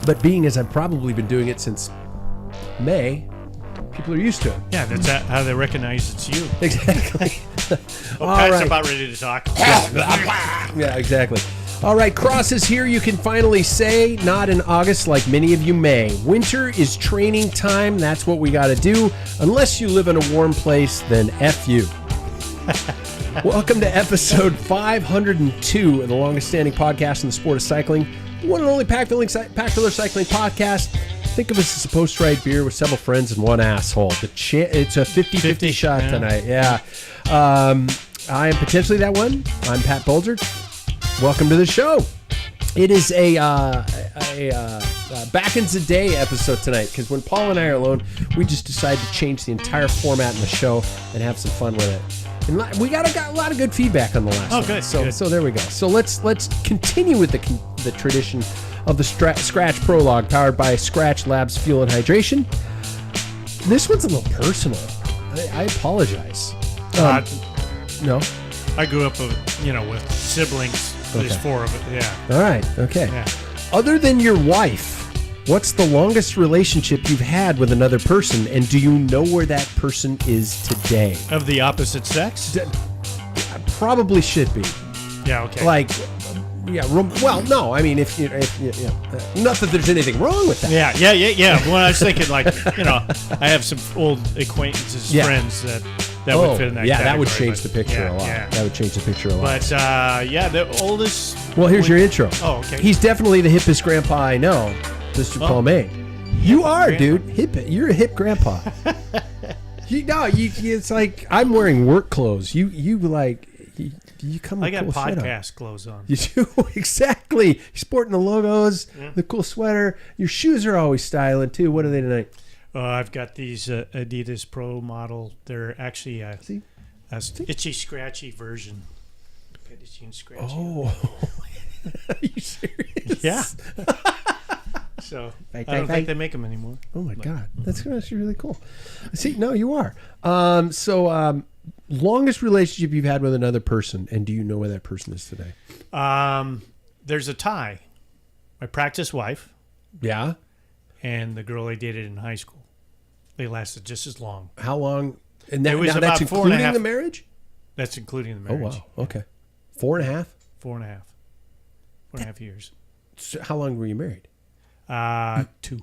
But being as I've probably been doing it since May, people are used to it. Yeah, that's how they recognize it's you. Exactly. Well, Pat's about ready to talk. Yeah, exactly. All right, Cross is here. You can finally say, not in August like many of you may. Winter is training time. That's what we got to do. Unless you live in a warm place, then F you. Welcome to episode 502 of the longest standing podcast in the sport of cycling. The one and only Packfiller Cycling Podcast. Think of us as a post-ride beer with several friends and one asshole. It's a 50-50 shot tonight. Yeah. I am potentially that one. I'm Pat Bolger. Welcome to the show. It is a back in the day episode tonight because when Paul and I are alone, we just decided to change the entire format in the show and have some fun with it. And we got a lot of good feedback on the last one. Good. So there we go. So let's continue with the tradition of the Scratch Prologue powered by Scratch Labs Fuel and Hydration. This one's a little personal. I apologize. No? I grew up with siblings. There's four of it, yeah. All right, okay. Yeah. Other than your wife, what's the longest relationship you've had with another person, and do you know where that person is today? Of the opposite sex? Probably should be. Yeah, okay. Well, no, I mean, if not that there's anything wrong with that. Yeah. Well, I was thinking, I have some old acquaintances, friends that would fit in that category. That would change the picture a lot. Yeah. That would change the picture a lot. But, the oldest... Well, here's your intro. Oh, okay. He's definitely the hippest grandpa I know, Mr. Paul May. You are, dude. Hip. You're a hip grandpa. It's like I'm wearing work clothes. You come. I got cool podcast clothes on. You do exactly. You're sporting the logos, the cool sweater. Your shoes are always styling too. What are they tonight? I've got these Adidas Pro model. They're actually a itchy, scratchy version. Itchy and scratchy. Oh, are you serious? Yeah. So I don't think they make them anymore. Oh my God, that's actually really cool. See, no, you are. Longest relationship you've had with another person, and do you know where that person is today? There's a tie. My practice wife. Yeah. And the girl I dated in high school. They lasted just as long. How long? And that's about including the marriage? That's including the marriage. Oh, wow. Okay. 4.5? 4.5. 4.5 years. So how long were you married? 2.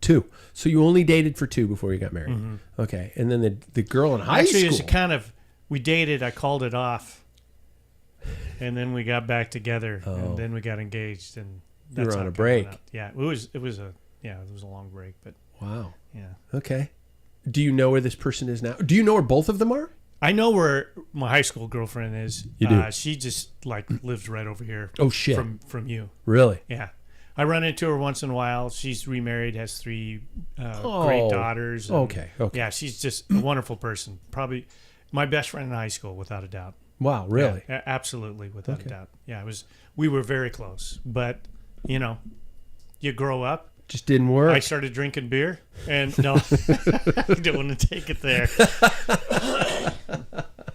2. So you only dated for 2 before you got married. Mm-hmm. Okay. And then the girl in high school. Actually, it's we dated. I called it off. And then we got back together. Oh. And then we got engaged. And you were on a break. Yeah. It was a long break, but. Wow. Yeah. Okay. Do you know where this person is now? Do you know where both of them are? I know where my high school girlfriend is. You do? She just lives right over here. Oh, shit. From you. Really? Yeah. I run into her once in a while. She's remarried, has 3 great daughters. Okay. Yeah, she's just a wonderful person. Probably my best friend in high school, without a doubt. Wow, really? Yeah, absolutely, without a doubt. Yeah, we were very close. But, you grow up. Just didn't work. I started drinking beer, and no, I didn't want to take it there.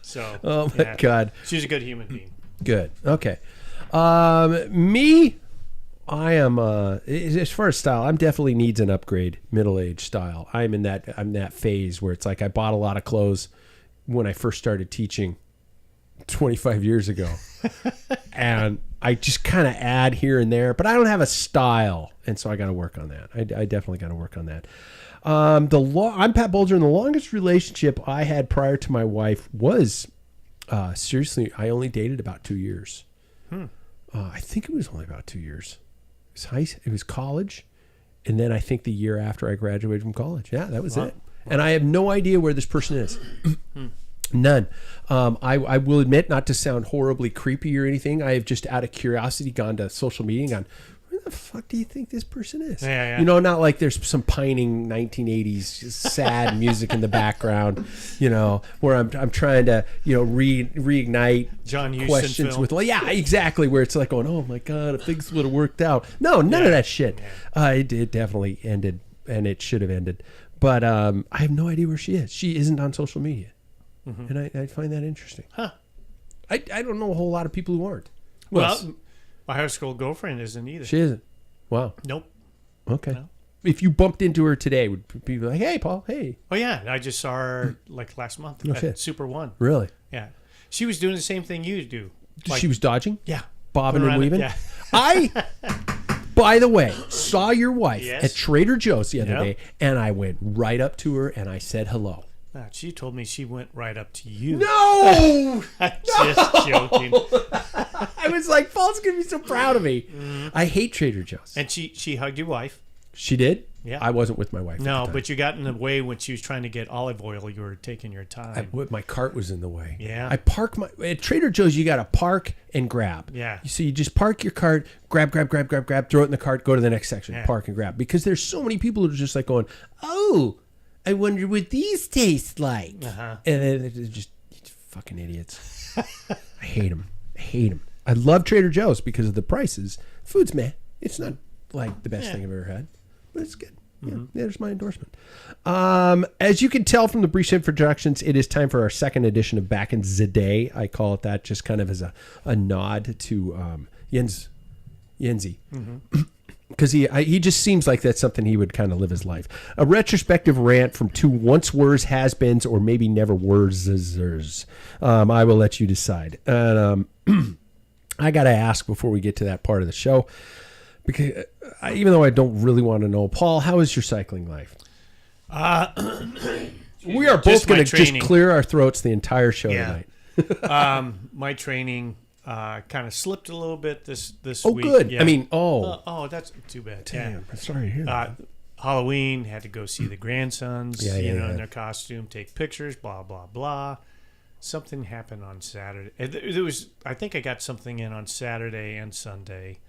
So, oh my God, she's a good human being. Good. Okay. Me, I am as far as style, I'm definitely needs an upgrade. Middle age style. I'm in that phase where it's like I bought a lot of clothes when I first started teaching 25 years ago, and I just kind of add here and there, but I don't have a style, and so I got to work on that. I definitely got to work on that. I'm Pat Bolger, and the longest relationship I had prior to my wife was seriously, I only dated about 2 years. I think it was only about 2 years. It was college, and then I think the year after I graduated from college. Yeah, that was it. And I have no idea where this person is. None. I will admit, not to sound horribly creepy or anything, I have just out of curiosity gone to social media and gone, where the fuck do you think this person is? Yeah. Not like there's some pining 1980s sad music in the background, where I'm trying to, reignite John Huston questions film. with, exactly, where it's like going, oh my God, if things would have worked out. No, none of that shit. It definitely ended, and it should have ended. But I have no idea where she is. She isn't on social media. Mm-hmm. And I find that interesting. Huh. I don't know a whole lot of people who aren't. Well, my high school girlfriend isn't either. She isn't. Wow. Nope. Okay. You know? If you bumped into her today, would people be like, "Hey, Paul, hey"? Oh yeah, I just saw her like last month No at shit. Super One. Really? Yeah, she was doing the same thing you do. Like, She was dodging, yeah, bobbing Going and around it, weaving. yeah. I, by the way, saw your wife Yes. at Trader Joe's the other Yep. day, and I went right up to her and I said hello. She told me she went right up to you. No, I'm just joking. I was like, Paul's gonna be so proud of me. I hate Trader Joe's. And she hugged your wife. She did. Yeah. I wasn't with my wife. No, at the time. but you got in the way when she was trying to get olive oil. You were taking your time. My cart was in the way. Yeah. I park at Trader Joe's. You got to park and grab. Yeah. So you just park your cart, grab, throw it in the cart, go to the next section, Yeah. park and grab. Because there's so many people who are just like going, "Oh, I wonder what these taste like," Uh-huh. and then they're just fucking idiots. I hate them. I love Trader Joe's because of the prices. Food's meh. It's not like the best thing I've ever had, but it's good. Yeah, there's my endorsement. As you can tell from the brief introductions, it is time for our second edition of Back in the Day. I call it that just kind of as a nod to Yenzi. Because he just seems like that's something he would kind of live his life. A retrospective rant from two once were's, has-beens, or maybe never were's. I will let you decide. And I got to ask before we get to that part of the show, because even though I don't really want to know, Paul, how is your cycling life? We are both going to just clear our throats the entire show tonight. My training kind of slipped a little bit this Oh, week. good. Yeah. I mean, that's too bad. damn. I'm sorry to hear that. Halloween, had to go see the grandsons, Yeah, in their costume, take pictures, blah, blah, blah. Something happened on Saturday. I think I got something in on Saturday and Sunday.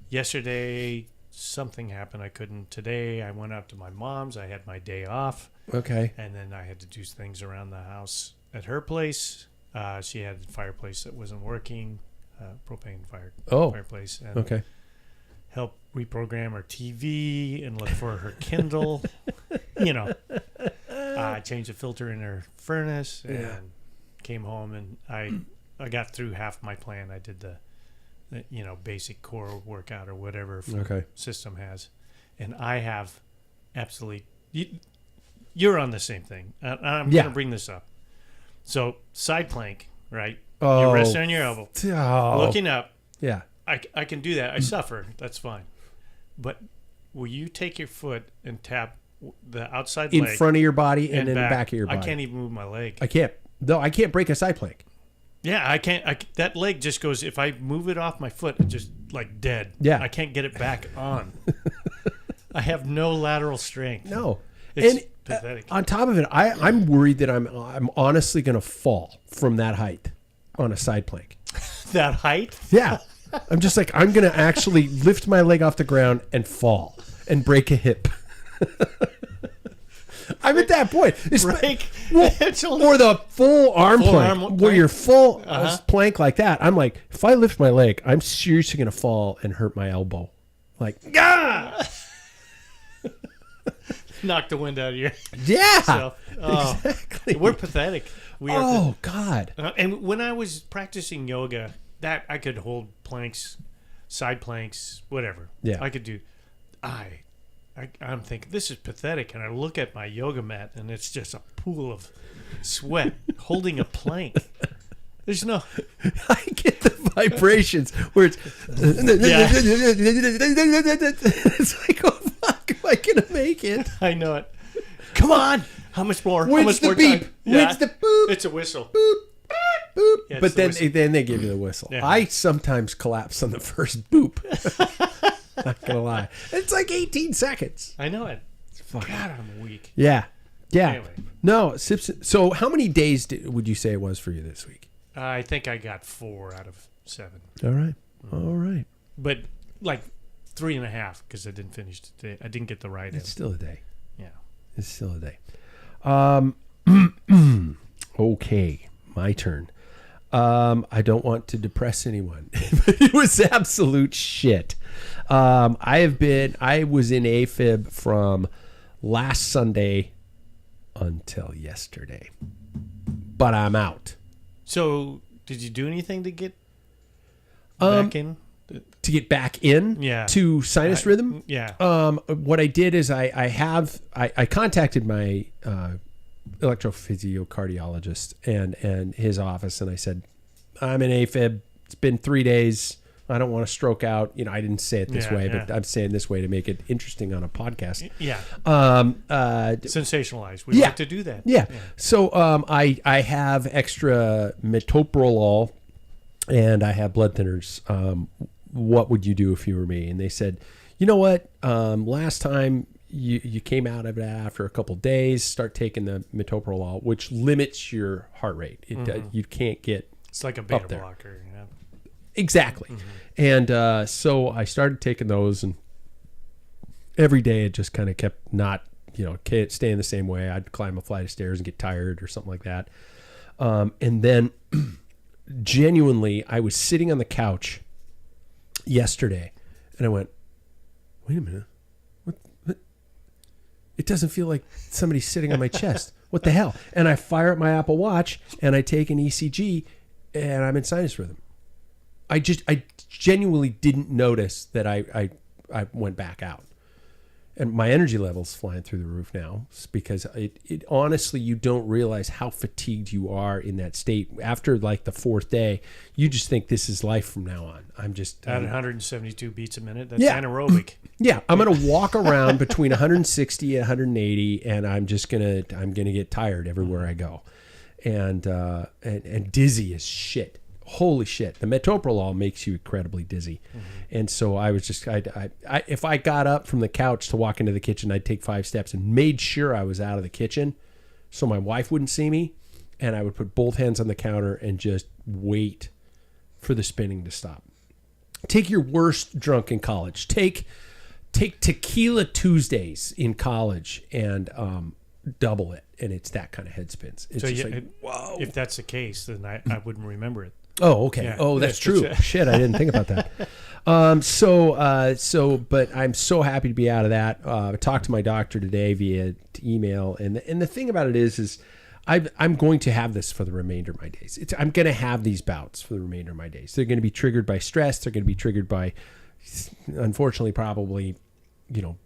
Yesterday, something happened. I couldn't. Today, I went out to my mom's. I had my day off. Okay. And then I had to do things around the house at her place. She had a fireplace that wasn't working, propane fireplace. And Okay. help reprogram her TV and look for her Kindle. Changed the filter in her furnace and came home, and I got through half my plan. I did the basic core workout or whatever system has, and I have absolutely. You're on the same thing. I'm going to bring this up. So side plank, right? Oh. You're resting on your elbow, looking up. Yeah. I can do that. I suffer. That's fine. But will you take your foot and tap the outside In leg front of your body and in the back? back of your body. I can't even move my leg. I can't. No, I can't break a side plank. Yeah, I can't. That leg just goes. If I move it off my foot, it's just like dead. Yeah. I can't get it back on. I have no lateral strength. No. It's pathetic. On top of it, I'm worried that I'm honestly going to fall from that height on a side plank. That height? Yeah. I'm just like, I'm going to actually lift my leg off the ground and fall and break a hip. I'm at that point. Or the full arm plank, where you're full plank like that. I'm like, if I lift my leg, I'm seriously going to fall and hurt my elbow. Like, Knock the wind out of your exactly. We're pathetic. God. And when I was practicing yoga, that I could hold planks, side planks, whatever. Yeah. I could do. I'm thinking, this is pathetic. And I look at my yoga mat, and it's just a pool of sweat holding a plank. There's no... I get the vibrations where it's... It's like, oh, fuck, am I going to make it? I know it. Come on. How much more? When's How much the more beep? time? When's the boop? It's a whistle. Boop, boop. Yeah, but the whistle. then they give you the whistle. Yeah. I sometimes collapse on the first boop. Not going to lie. It's like 18 seconds. I know it. Fuck. God, I'm weak. Yeah. Anyway. No, so how many days would you say it was for you this week? I think I got 4 out of 7. All right. But like 3.5 because I didn't finish today. I didn't get the ride in. It's still a day. Yeah. It's still a day. Okay, my turn. I don't want to depress anyone, but it was absolute shit. I was in AFib from last Sunday until yesterday, but I'm out. So, did you do anything to get back in? to get back in to sinus rhythm. What I did is I contacted my electrophysiocardiologist and his office, and I said, I'm in AFib. It's been 3 days. I don't want to stroke out. I didn't say it this way, but I'm saying this way to make it interesting on a podcast. Sensationalized. We like to do that. So I have extra metoprolol, and I have blood thinners. What would you do if you were me? And they said, you know what? Last time you came out of it after a couple days, start taking the metoprolol, which limits your heart rate. You can't get it's like a beta blocker. Exactly. And so I started taking those, and every day it just kind of kept not, staying the same way. I'd climb a flight of stairs and get tired or something like that. And then genuinely, I was sitting on the couch yesterday, and I went, wait a minute. What? It doesn't feel like somebody's sitting on my chest. What the hell? And I fire up my Apple Watch, and I take an ECG, and I'm in sinus rhythm. I genuinely didn't notice that I went back out, and my energy level's flying through the roof now because it honestly, you don't realize how fatigued you are in that state. After like the fourth day, you just think this is life from now on. I'm just at 172 beats a minute. That's anaerobic. I'm going to walk around between 160 and 180, and I'm going to get tired everywhere I go, and dizzy as shit. Holy shit. The metoprolol makes you incredibly dizzy. And so I was just, if I got up from the couch to walk into the kitchen, I'd take 5 steps and made sure I was out of the kitchen so my wife wouldn't see me. And I would put both hands on the counter and just wait for the spinning to stop. Take your worst drunk in college. Take Tequila Tuesdays in college and double it. And it's that kind of head spins. It's just like, whoa. If that's the case, then I wouldn't remember it. Oh, okay. Yeah. Oh, that's true. Shit, I didn't think about that. But I'm so happy to be out of that. I talked to my doctor today via email, and the thing about it is I'm going to have this for the remainder of my days. I'm going to have these bouts for the remainder of my days. They're going to be triggered by stress. They're going to be triggered by, unfortunately, probably,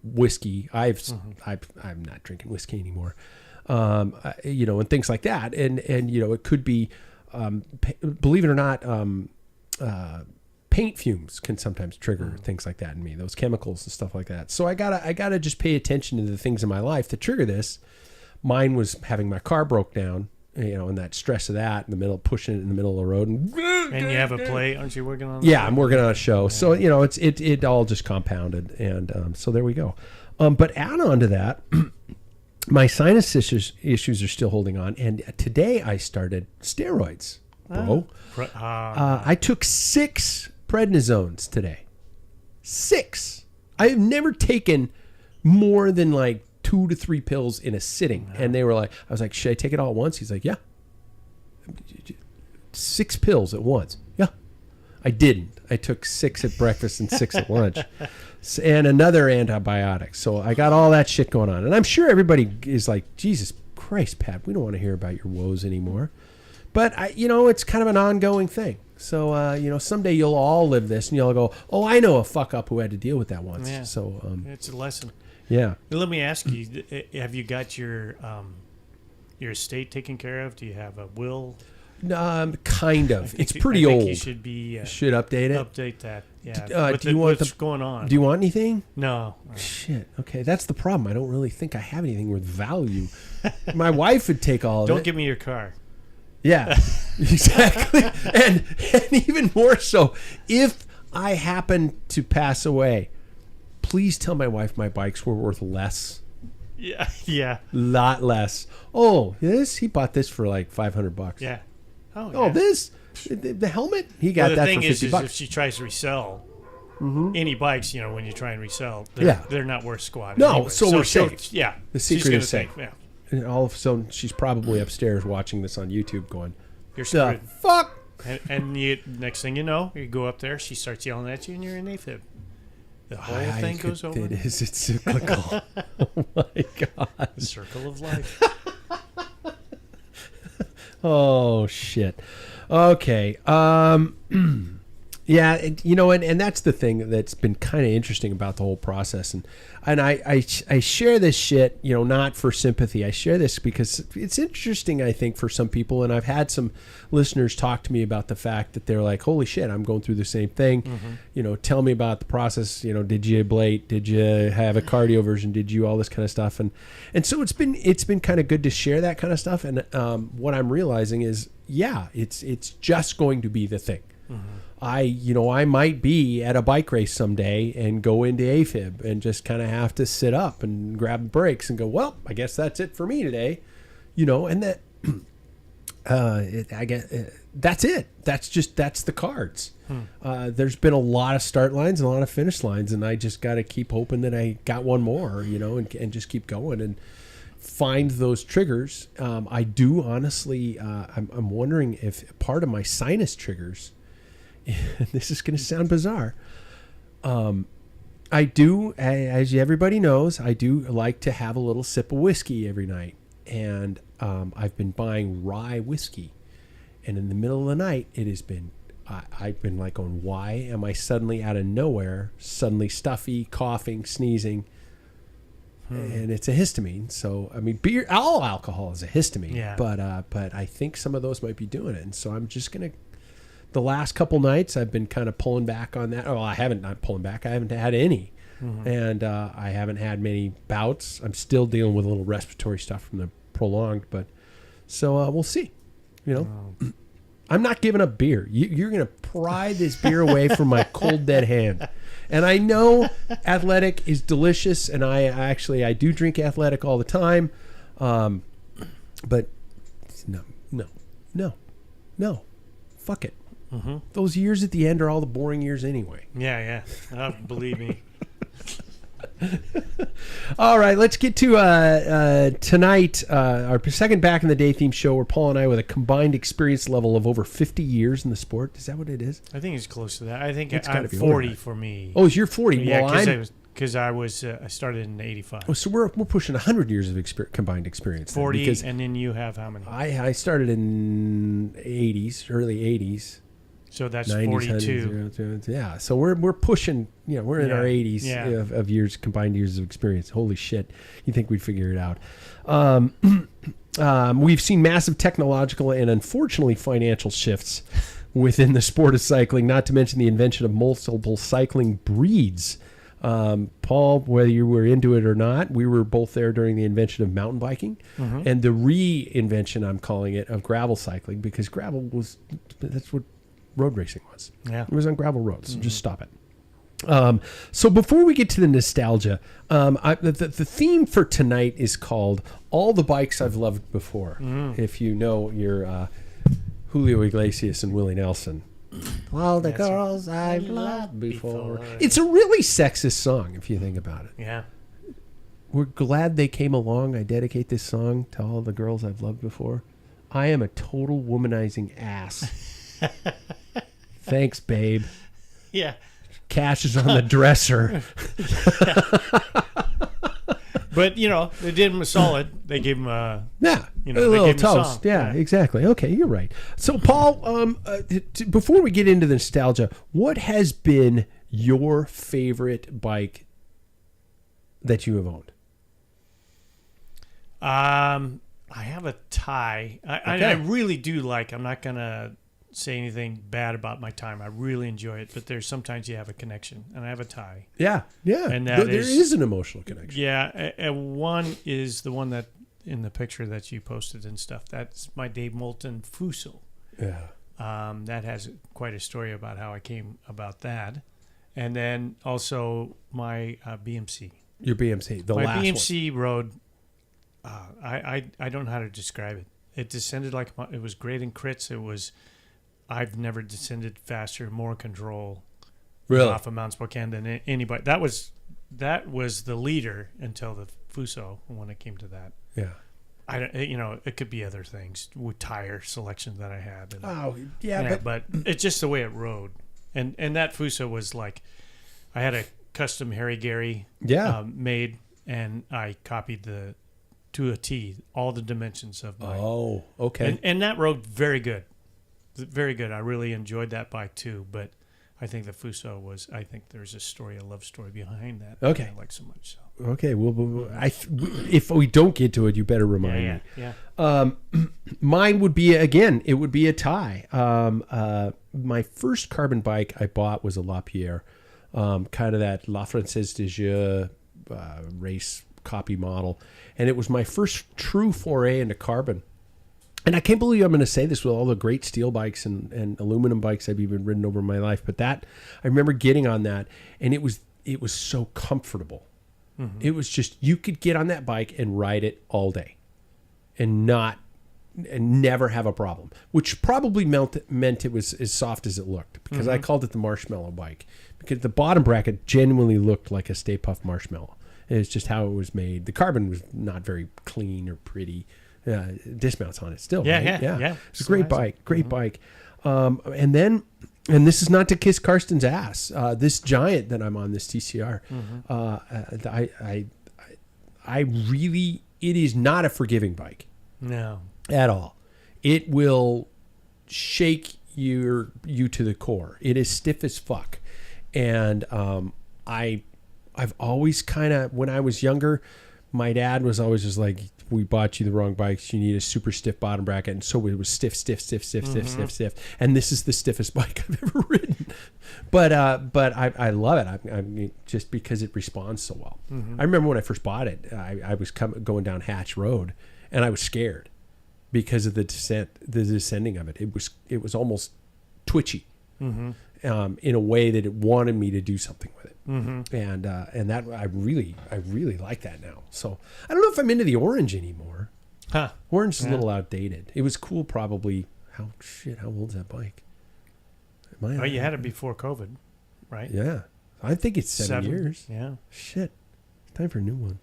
whiskey. I'm not drinking whiskey anymore. And things like that. And it could be, believe it or not, paint fumes can sometimes trigger things like that in me, those chemicals and stuff like that. So I gotta just pay attention to the things in my life that trigger this. Mine was having my car broke down, and that stress of that in the middle, pushing it in the middle of the road. And you have a play, aren't you working on? Yeah, I'm working on a show. Yeah. So, it all just compounded. And so there we go. But add on to that, my sinus issues are still holding on, and today I started steroids, bro. I took 6 prednisones today. 6. I have never taken more than like 2 to 3 pills in a sitting, and they were like, I was like, should I take it all at once? He's like, yeah. 6 pills at once. Yeah. I didn't. I took 6 at breakfast and 6 at lunch. And another antibiotic. So I got all that shit going on. And I'm sure everybody is like, Jesus Christ, Pat, we don't want to hear about your woes anymore. But, it's kind of an ongoing thing. So, someday you'll all live this and you'll go, oh, I know a fuck up who had to deal with that once. Yeah. So it's a lesson. Yeah. Let me ask you, have you got your estate taken care of? Do you have a will? Kind of. It's pretty old. You should be should update it. Update that. Yeah. What's going on? Do you want anything? No. Shit. Okay, that's the problem. I don't really think I have anything worth value. My wife would take all of it. Don't give me your car. Yeah, exactly. and even more so, if I happen to pass away, please tell my wife my bikes were worth less. Yeah. Lot less. Oh, he bought this for like $500. Yeah. Oh, this the helmet he got that for $50. The thing is if she tries to resell any bikes, when you try and resell, they're not worth squat. No, anyway. so we're safe. Yeah, the secret is safe. Yeah. And all of a sudden, she's probably upstairs watching this on YouTube, going, "You're screwed." Fuck. And next thing you know, you go up there, she starts yelling at you, and you're in AFib. The whole thing goes over. It is. It's cyclical. Oh my God. The circle of life. Oh shit. Okay. Yeah, and that's the thing that's been kind of interesting about the whole process, and I share this shit, not for sympathy. I share this because it's interesting, I think, for some people, and I've had some listeners talk to me about the fact that they're like, "Holy shit, I'm going through the same thing." Mm-hmm. Tell me about the process. Did you ablate? Did you have a cardio version? Did you all this kind of stuff? And so it's been kind of good to share that kind of stuff. And what I'm realizing is, yeah, it's just going to be the thing. Mm-hmm. I might be at a bike race someday and go into AFib and just kind of have to sit up and grab the brakes and go, well, I guess that's it for me today, and that, I guess that's it. That's the cards. There's been a lot of start lines and a lot of finish lines, and I just got to keep hoping that I got one more, and just keep going and find those triggers. I do honestly, I'm wondering if part of my sinus triggers, this is going to sound bizarre. I do, as everybody knows, I do like to have a little sip of whiskey every night. And I've been buying rye whiskey. And in the middle of the night, it has been, I've been like going, why am I suddenly out of nowhere, suddenly stuffy, coughing, sneezing? And it's a histamine. So, I mean, beer, all alcohol is a histamine. Yeah. But I think some of those might be doing it. And so I'm just going to, the last couple nights, I've been kind of pulling back on that. Oh, I haven't had any. Mm-hmm. And I haven't had many bouts. I'm still dealing with a little respiratory stuff from the prolonged, but so we'll see. I'm not giving up beer. You're going to pry this beer away from my cold, dead hand. And I know Athletic is delicious, and I do drink Athletic all the time. But no. Fuck it. Mm-hmm. Those years at the end are all the boring years anyway. Yeah. Believe me. All right, let's get to tonight, our second Back in the Day theme show, where Paul and I, with a combined experience level of over 50 years in the sport. Is that what it is? I think it's close to that. I think I'm 40 for me. Oh, you're 40. Yeah, because I started in 85. Oh, so we're pushing 100 years of combined experience. 40, and then you have how many? I started in early 80s. So that's 90s, 42. 100s, yeah. So we're pushing, we're in our 80s of years, combined years of experience. Holy shit. You think we'd figure it out. We've seen massive technological and unfortunately financial shifts within the sport of cycling, not to mention the invention of multiple cycling breeds. Paul, whether you were into it or not, we were both there during the invention of mountain biking and the reinvention, I'm calling it, of gravel cycling, because that's what road racing was. Yeah. It was on gravel roads. So just stop it. So before we get to the nostalgia, the theme for tonight is called All the Bikes I've Loved Before. If you know your Julio Iglesias and Willie Nelson. All the girls I've loved before. It's a really sexist song if you think about it. Yeah. We're glad they came along. I dedicate this song to all the girls I've loved before. I am a total womanizing ass. Thanks, babe. Yeah. Cash is on the dresser. But, they did him a solid. They gave him a... Yeah, a little toast. Yeah, exactly. Okay, you're right. So, Paul, before we get into the nostalgia, what has been your favorite bike that you have owned? I have a tie. I really do like... I'm not going to say anything bad about my time. I really enjoy it, but there's sometimes you have a connection, and I have a tie. Yeah. And there is an emotional connection. Yeah, and one is the one that in the picture that you posted and stuff. That's my Dave Moulton Fuso. Yeah. That has quite a story about how I came about that, and then also my BMC. Your BMC, my last BMC one. Rode. I don't know how to describe it. It descended like it was great in crits. It was. I've never descended faster, more control, really, off of Mount Spokane than anybody. That was the leader until the Fuso when it came to that. Yeah, it could be other things with tire selection that I had. But it's just the way it rode, and that Fuso was like, I had a custom Harry Gary made, and I copied to a T all the dimensions of my. Oh, okay. And that rode very good. Very good. I really enjoyed that bike too, but I think the Fuso was. I think there's a love story behind that. Okay. That I like so much. So. Okay. Well, if we don't get to it, you better remind me. Yeah. Mine would be it would be a tie. My first carbon bike I bought was a Lapierre, kind of that La Française des Jeux race copy model, and it was my first true foray into carbon. And I can't believe I'm going to say this with all the great steel bikes and aluminum bikes I've even ridden over my life. But that, I remember getting on that, and it was so comfortable. Mm-hmm. It was just, you could get on that bike and ride it all day and never have a problem, which probably meant it was as soft as it looked, because I called it the marshmallow bike, because the bottom bracket genuinely looked like a Stay Puft Marshmallow. It's just how it was made. The carbon was not very clean or pretty. Dismounts on it still. Yeah. It's a great bike, bike. And this is not to kiss Karsten's ass. This Giant that I'm on, this TCR, it is not a forgiving bike. No, at all. It will shake you to the core. It is stiff as fuck. And I've always kind of, when I was younger, my dad was always just like, we bought you the wrong bikes. You need a super stiff bottom bracket. And so it was stiff. And this is the stiffest bike I've ever ridden. But I love it. I mean, just because it responds so well. I remember when I first bought it, I was going down Hatch Road, and I was scared because of the descending of it. It was almost twitchy. In a way that it wanted me to do something with it. And that I really like that now. So I don't know if I'm into the orange anymore. Orange is a little outdated. It was cool probably. How old's that bike? You had it before COVID, right? Yeah. I think it's 7 years. Yeah. Shit. Time for a new one.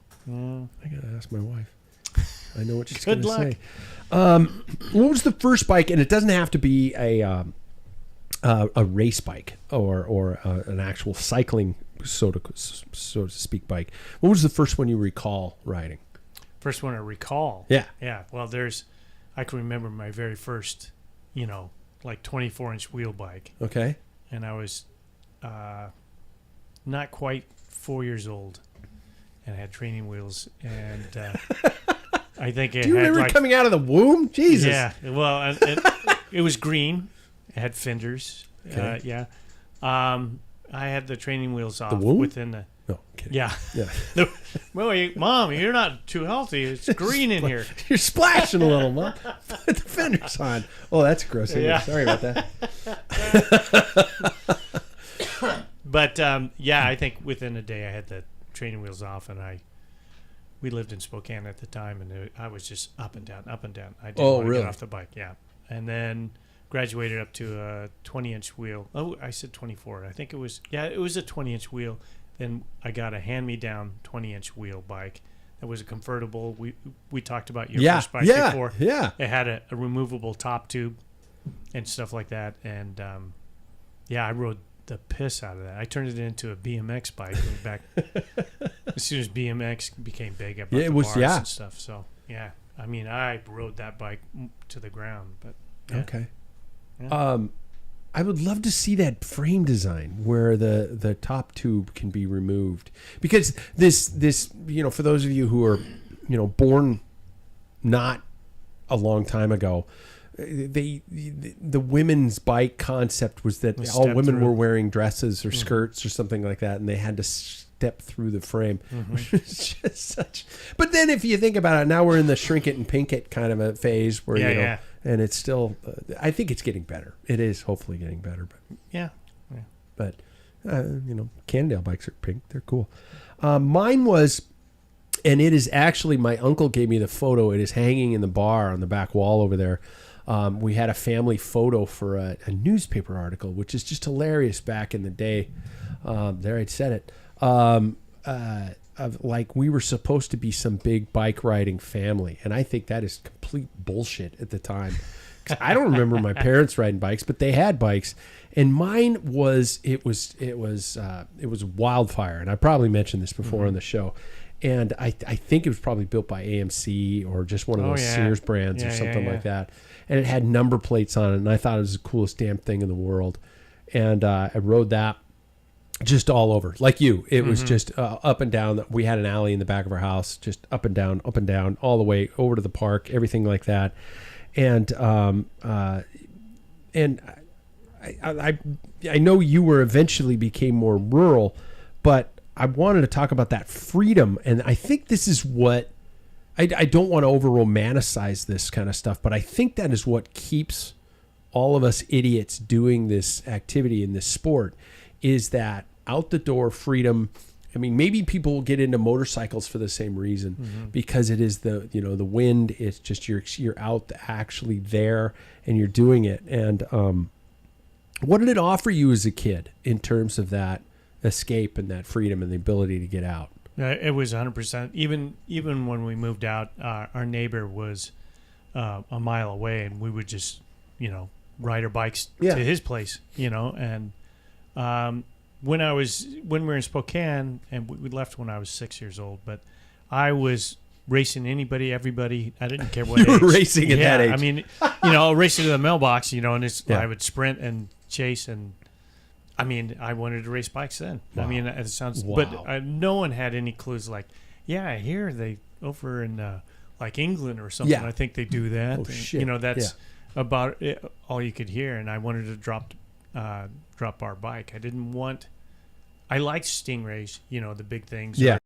I got to ask my wife. I know what she's going to say. What was the first bike? And it doesn't have to be a race bike or an actual cycling, so to speak, bike. What was the first one you recall riding? First one I recall? Yeah. Yeah. Well, I can remember my very first, like 24-inch wheel bike. Okay. And I was not quite 4 years old, and I had training wheels, and I think it Do you had remember coming out of the womb? Jesus. Yeah. Well, it was green. It had fenders. Okay. I had the training wheels off within the. No, kidding. Yeah. Well, Mom, you're not too healthy. It's green in here. You're splashing a little, Mom. Put the fenders on. Oh, that's gross. Yeah. Sorry about that. But I think within a day I had the training wheels off, and we lived in Spokane at the time, and I was just up and down. I didn't want to get off the bike. Yeah, and then graduated up to a 20-inch wheel. Oh, I said 24. I think it was a 20-inch wheel. Then I got a hand-me-down 20-inch wheel bike that was a convertible. We talked about your first bike before. Yeah. It had a removable top tube and stuff like that. And I rode the piss out of that. I turned it into a BMX bike back as soon as BMX became big. I bought the bars and stuff. So yeah, I mean, I rode that bike to the ground. But okay. Yeah. I would love to see that frame design where the top tube can be removed, because this for those of you who are born not a long time ago, the women's bike concept was that all women were wearing dresses or skirts or something like that, and they had to step through the frame. It's just such. But then if you think about it, now we're in the shrink it and pink it kind of a phase where and it's still. I think it's getting better. It is hopefully getting better, but But Cannondale bikes are pink. They're cool. Mine was. And it is actually, my uncle gave me the photo. It is hanging in the bar on the back wall over there. We had a family photo for a newspaper article, which is just hilarious back in the day. There, I'd said it. Of like we were supposed to be some big bike riding family. And I think that is complete bullshit at the time. 'Cause I don't remember my parents riding bikes, but they had bikes. And mine was, it was Wildfire. And I probably mentioned this before on the show. And I think it was probably built by AMC or just one of those Sears brands or something like that. And it had number plates on it, and I thought it was the coolest damn thing in the world. and I rode that just all over. Like you, it was just up and down. We had an alley in the back of our house, just up and down, all the way over to the park, everything like that. And I know you were eventually became more rural, but I wanted to talk about that freedom. And I think this is what, I don't want to over romanticize this kind of stuff, but I think that is what keeps all of us idiots doing this activity in this sport, is that out the door freedom. I mean, maybe people will get into motorcycles for the same reason, because it is the wind. It's just you're out actually there and you're doing it. And what did it offer you as a kid in terms of that escape and that freedom and the ability to get out? It was 100%. Even when we moved out, our neighbor was a mile away, and we would just ride our bikes to his place. And when we were in Spokane, and we left when I was 6 years old, but I was racing anybody, everybody. I didn't care what you age. were racing at that age. I mean, racing to the mailbox, and I would sprint and chase, and I mean, I wanted to race bikes then. Wow. I mean, it sounds, wow. But no one had any clues. Like, I hear they over in like England or something. Yeah. I think they do that. Oh, shit. That's about it, all you could hear. And I wanted to drop our bike. I liked Stingrays, the big things. Yeah.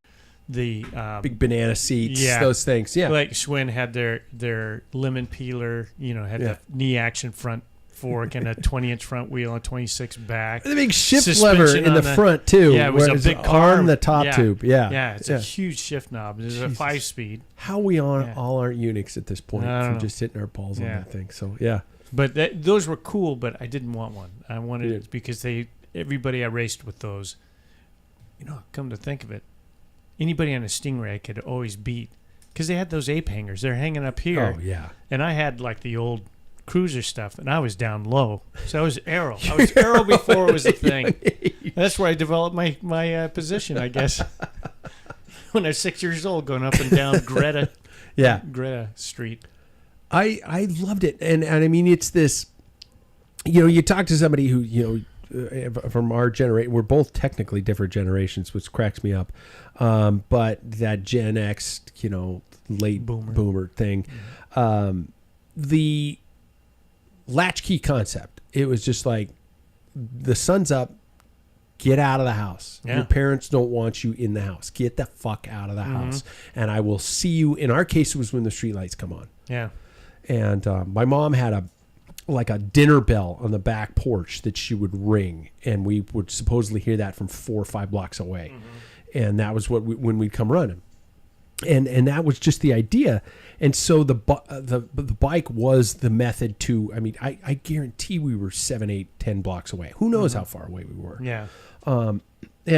The big banana seats, those things. Yeah. Like Schwinn had their lemon peeler, had the knee action front fork and a 20-inch front wheel and 26 back. The big shift lever in the front too. Yeah, it was a big car on the top tube. Yeah. Yeah, it's a huge shift knob. It's a 5-speed. How we all aren't Unix at this point from just hitting our balls on that thing. So yeah. But those were cool, but I didn't want one. I wanted it because everybody I raced with those, come to think of it, anybody on a Stingray could always beat, because they had those ape hangers. They're hanging up here. Oh, yeah. And I had like the old cruiser stuff, and I was down low. So I was aero. I was aero before it was a thing. That's where I developed my position, I guess. When I was 6 years old, going up and down Greta Street. I loved it. And I mean, it's this, you talk to somebody who, from our generation, we're both technically different generations, which cracks me up. But that Gen X, late boomer thing, the latchkey concept, it was just like, the sun's up, get out of the house. Your parents don't want you in the house. Get the fuck out of the house. And I will see you. In our case, it was when the streetlights come on. Yeah. And my mom had a dinner bell on the back porch that she would ring, and we would supposedly hear that from 4 or 5 blocks away. And that was when we'd come running. And that was just the idea. And so the bike was the method to, I mean, I guarantee we were 7, 8, 10 blocks away. Who knows how far away we were? Yeah. And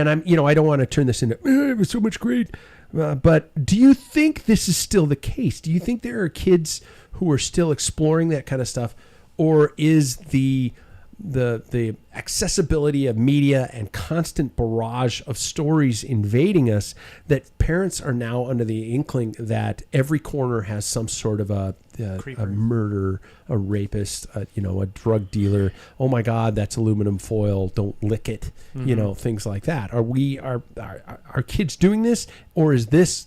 I'm, I don't want to turn this into, it was so much great. But do you think this is still the case? Do you think there are kids who are still exploring that kind of stuff? Or is the accessibility of media and constant barrage of stories invading us that parents are now under the inkling that every corner has some sort of a murder, a rapist, a drug dealer? Oh my God, that's aluminum foil. Don't lick it. Things like that. Are kids doing this, or is this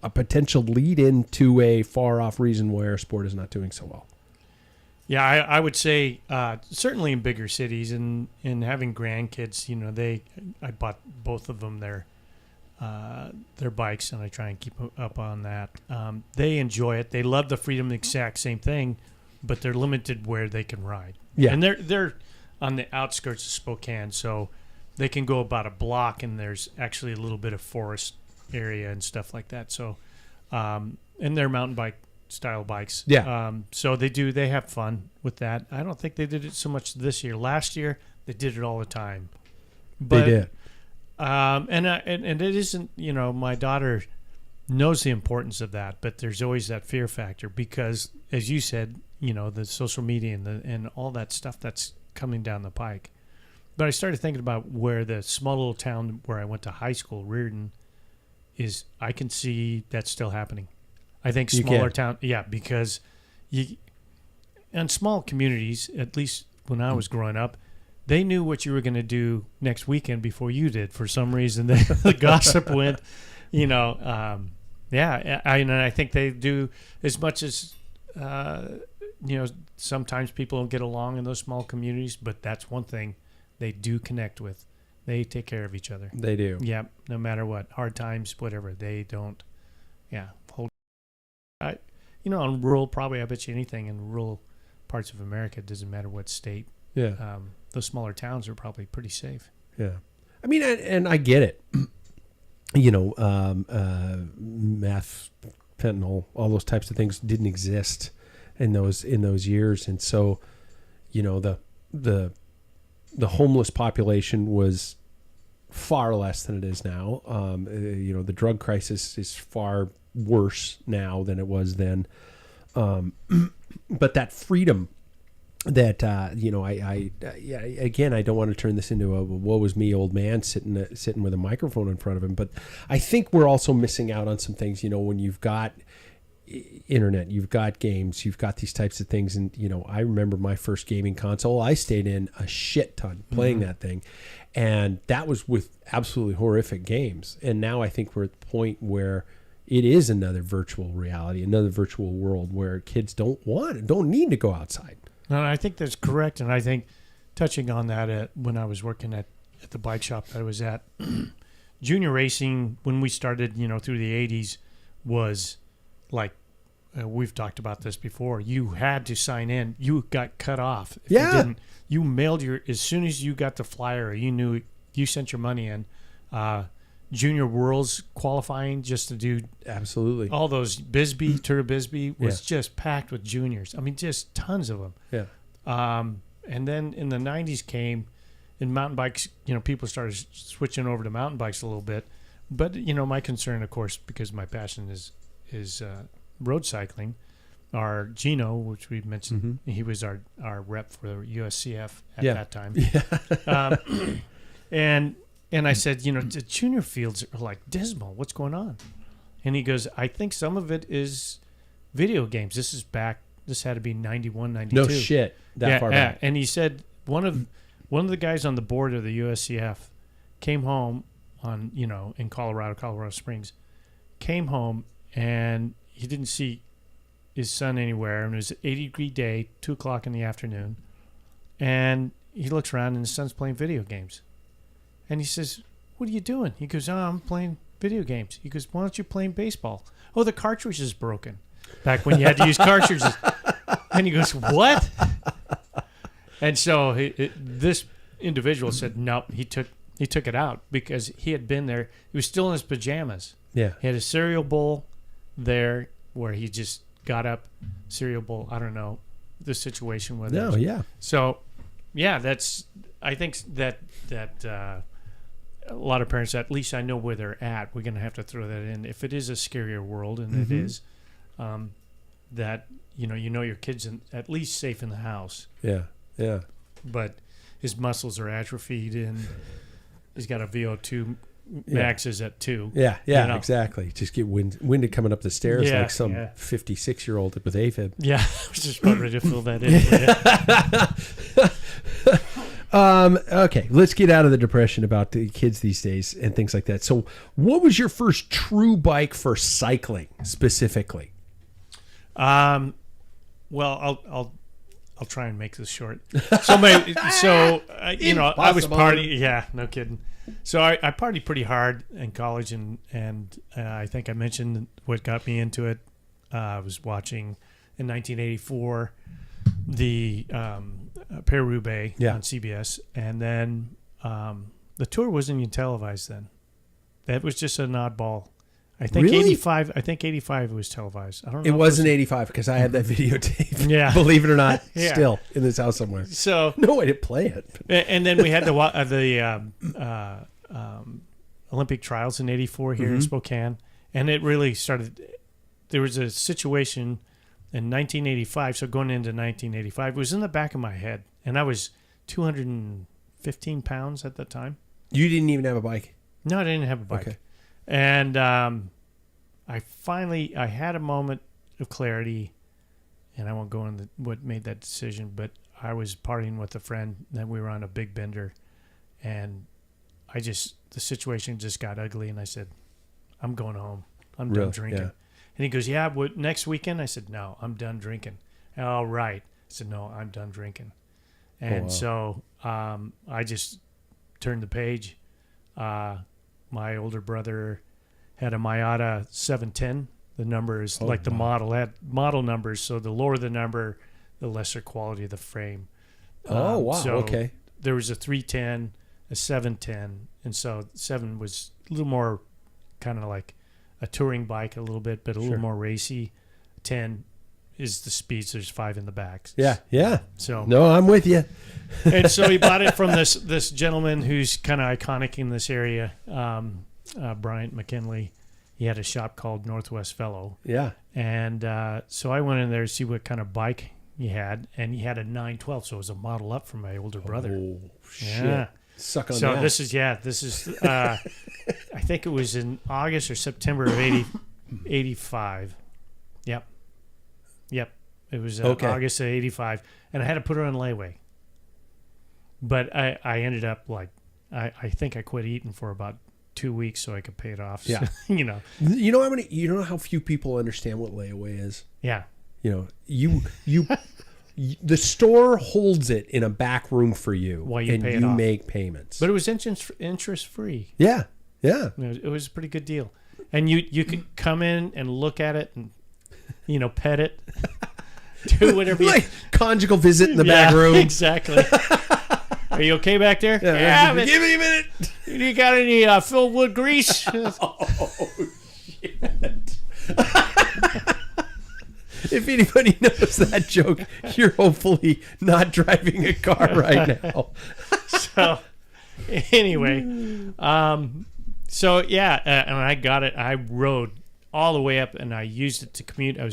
a potential lead into a far off reason why our sport is not doing so well? Yeah, I would say certainly in bigger cities and having grandkids, I bought both of them their bikes, and I try and keep up on that. They enjoy it. They love the freedom, the exact same thing, but they're limited where they can ride. Yeah, and they're on the outskirts of Spokane, so they can go about a block, and there's actually a little bit of forest area and stuff like that. So, and they're mountain bike style bikes. Yeah. So they have fun with that. I don't think they did it so much this year. Last year they did it all the time. But, they did. And it isn't, my daughter knows the importance of that, but there's always that fear factor because, as you said, the social media and all that stuff that's coming down the pike. But I started thinking about where the small little town where I went to high school, Reardon, is. I can see that's still happening. I think smaller town, because in small communities, at least when I was growing up, they knew what you were going to do next weekend before you did. For some reason, the gossip went, I think they do as much as, sometimes people don't get along in those small communities, but that's one thing they do connect with. They take care of each other. They do. Yeah, no matter what, hard times, whatever, they don't. Yeah, on rural, probably I bet you anything in rural parts of America, it doesn't matter what state. Yeah. Those smaller towns are probably pretty safe. Yeah. I mean, and I get it. Meth, fentanyl, all those types of things didn't exist in those years, and so, the homeless population was far less than it is now. The drug crisis is far worse now than it was then. But that freedom that, again, I don't want to turn this into a woe is me old man sitting with a microphone in front of him, but I think we're also missing out on some things, when you've got internet, you've got games, you've got these types of things. And, I remember my first gaming console, I stayed in a shit ton playing that thing. And that was with absolutely horrific games. And now I think we're at the point where it is another virtual reality, another virtual world where kids don't need to go outside. No, I think that's correct. And I think touching on that when I was working at the bike shop that I was at, junior racing, when we started, through the 80s, was like, we've talked about this before. You had to sign in. You got cut off. If you didn't, you mailed as soon as you got the flyer, you knew you sent your money in. Junior Worlds qualifying just to do absolutely all those Tour of Bisbee was just packed with juniors. I mean, just tons of them. Yeah. And then in the 90s came, and mountain bikes, people started switching over to mountain bikes a little bit. But, my concern, of course, because my passion is road cycling, our Gino, which we mentioned, he was our rep for the USCF at that time. Yeah. And I said, the junior fields are like dismal. What's going on? And he goes, I think some of it is video games. This had to be 91, 92. No shit. That far back. And he said one of the guys on the board of the USCF came home in Colorado Springs, came home and he didn't see his son anywhere. And it was an 80-degree day, 2:00 in the afternoon. And he looks around and his son's playing video games. And he says, what are you doing? He goes, I'm playing video games. He goes, why aren't you playing baseball? Oh, the cartridge is broken. Back when you had to use cartridges. And he goes, what? And so this individual said, no, he took it out because he had been there. He was still in his pajamas. Yeah. He had a cereal bowl there where he just got up, cereal bowl. I don't know the situation with it. No, yeah. So, yeah, I think that a lot of parents, at least I know where they're at. We're going to have to throw that in. If it is a scarier world, and it is, that, your kid's at least safe in the house. Yeah, yeah. But his muscles are atrophied, and he's got a VO2 max is at 2. Yeah, yeah, exactly. Just get winded coming up the stairs like some 56-year-old with AFib. Yeah, I was just about ready to fill that in for you. Okay, let's get out of the depression about the kids these days and things like that. So, what was your first true bike for cycling specifically? Well, I'll try and make this short. I was partying. Yeah, no kidding. So I partied pretty hard in college, and I think I mentioned what got me into it. I was watching in 1984 the Paris-Roubaix on CBS, and then the Tour wasn't even televised then. That was just an oddball. I think really? 85. I think 85 was televised. I don't know. It wasn't 85 because I had that videotape. Yeah, believe it or not, still in this house somewhere. So no way to play it. And then we had the Olympic trials in '84 here in Spokane, and it really started. There was a situation in 1985. So going into 1985, it was in the back of my head, and I was 215 pounds at that time. You didn't even have a bike? No, I didn't have a bike. Okay. And I had a moment of clarity, and I won't go into what made that decision, but I was partying with a friend, and we were on a big bender, and the situation just got ugly, and I said, I'm going home. I'm done drinking. Yeah. And he goes, yeah, what, next weekend? I said, no, I'm done drinking. All right. I said, no, I'm done drinking. And so I just turned the page. My older brother had a Miata 710. The number is the model had model numbers. So the lower the number, the lesser quality of the frame. So there was a 310, a 710. And so 7 was a little more kind of like a touring bike a little bit, but a little more racy. 10 is the speed, so there's 5 in the back. Yeah. So no, I'm with you. And so he bought it from this gentleman who's kind of iconic in this area, Bryant McKinley. He had a shop called Northwest Fellow. Yeah. And so I went in there to see what kind of bike he had, and he had a 912, so it was a model up from my older brother. Oh, shit. Yeah. Suck on so that. this is I think it was in August or September of 85. Yep. It was August of 85, and I had to put her on layaway. But I ended up I think I quit eating for about 2 weeks so I could pay it off. Yeah. So, You know how few people understand what layaway is? Yeah. You the store holds it in a back room for you, while you and pay you it off. make payments. But it was interest free. Yeah. It was a pretty good deal. And you could come in and look at it and pet it. Do whatever like conjugal visit in the back room. Exactly. Are you okay back there? Yeah, give me a minute. You got any Phil Wood grease? Oh, shit. If anybody knows that joke, you're hopefully not driving a car right now. So, anyway, and I got it. I rode all the way up, and I used it to commute. I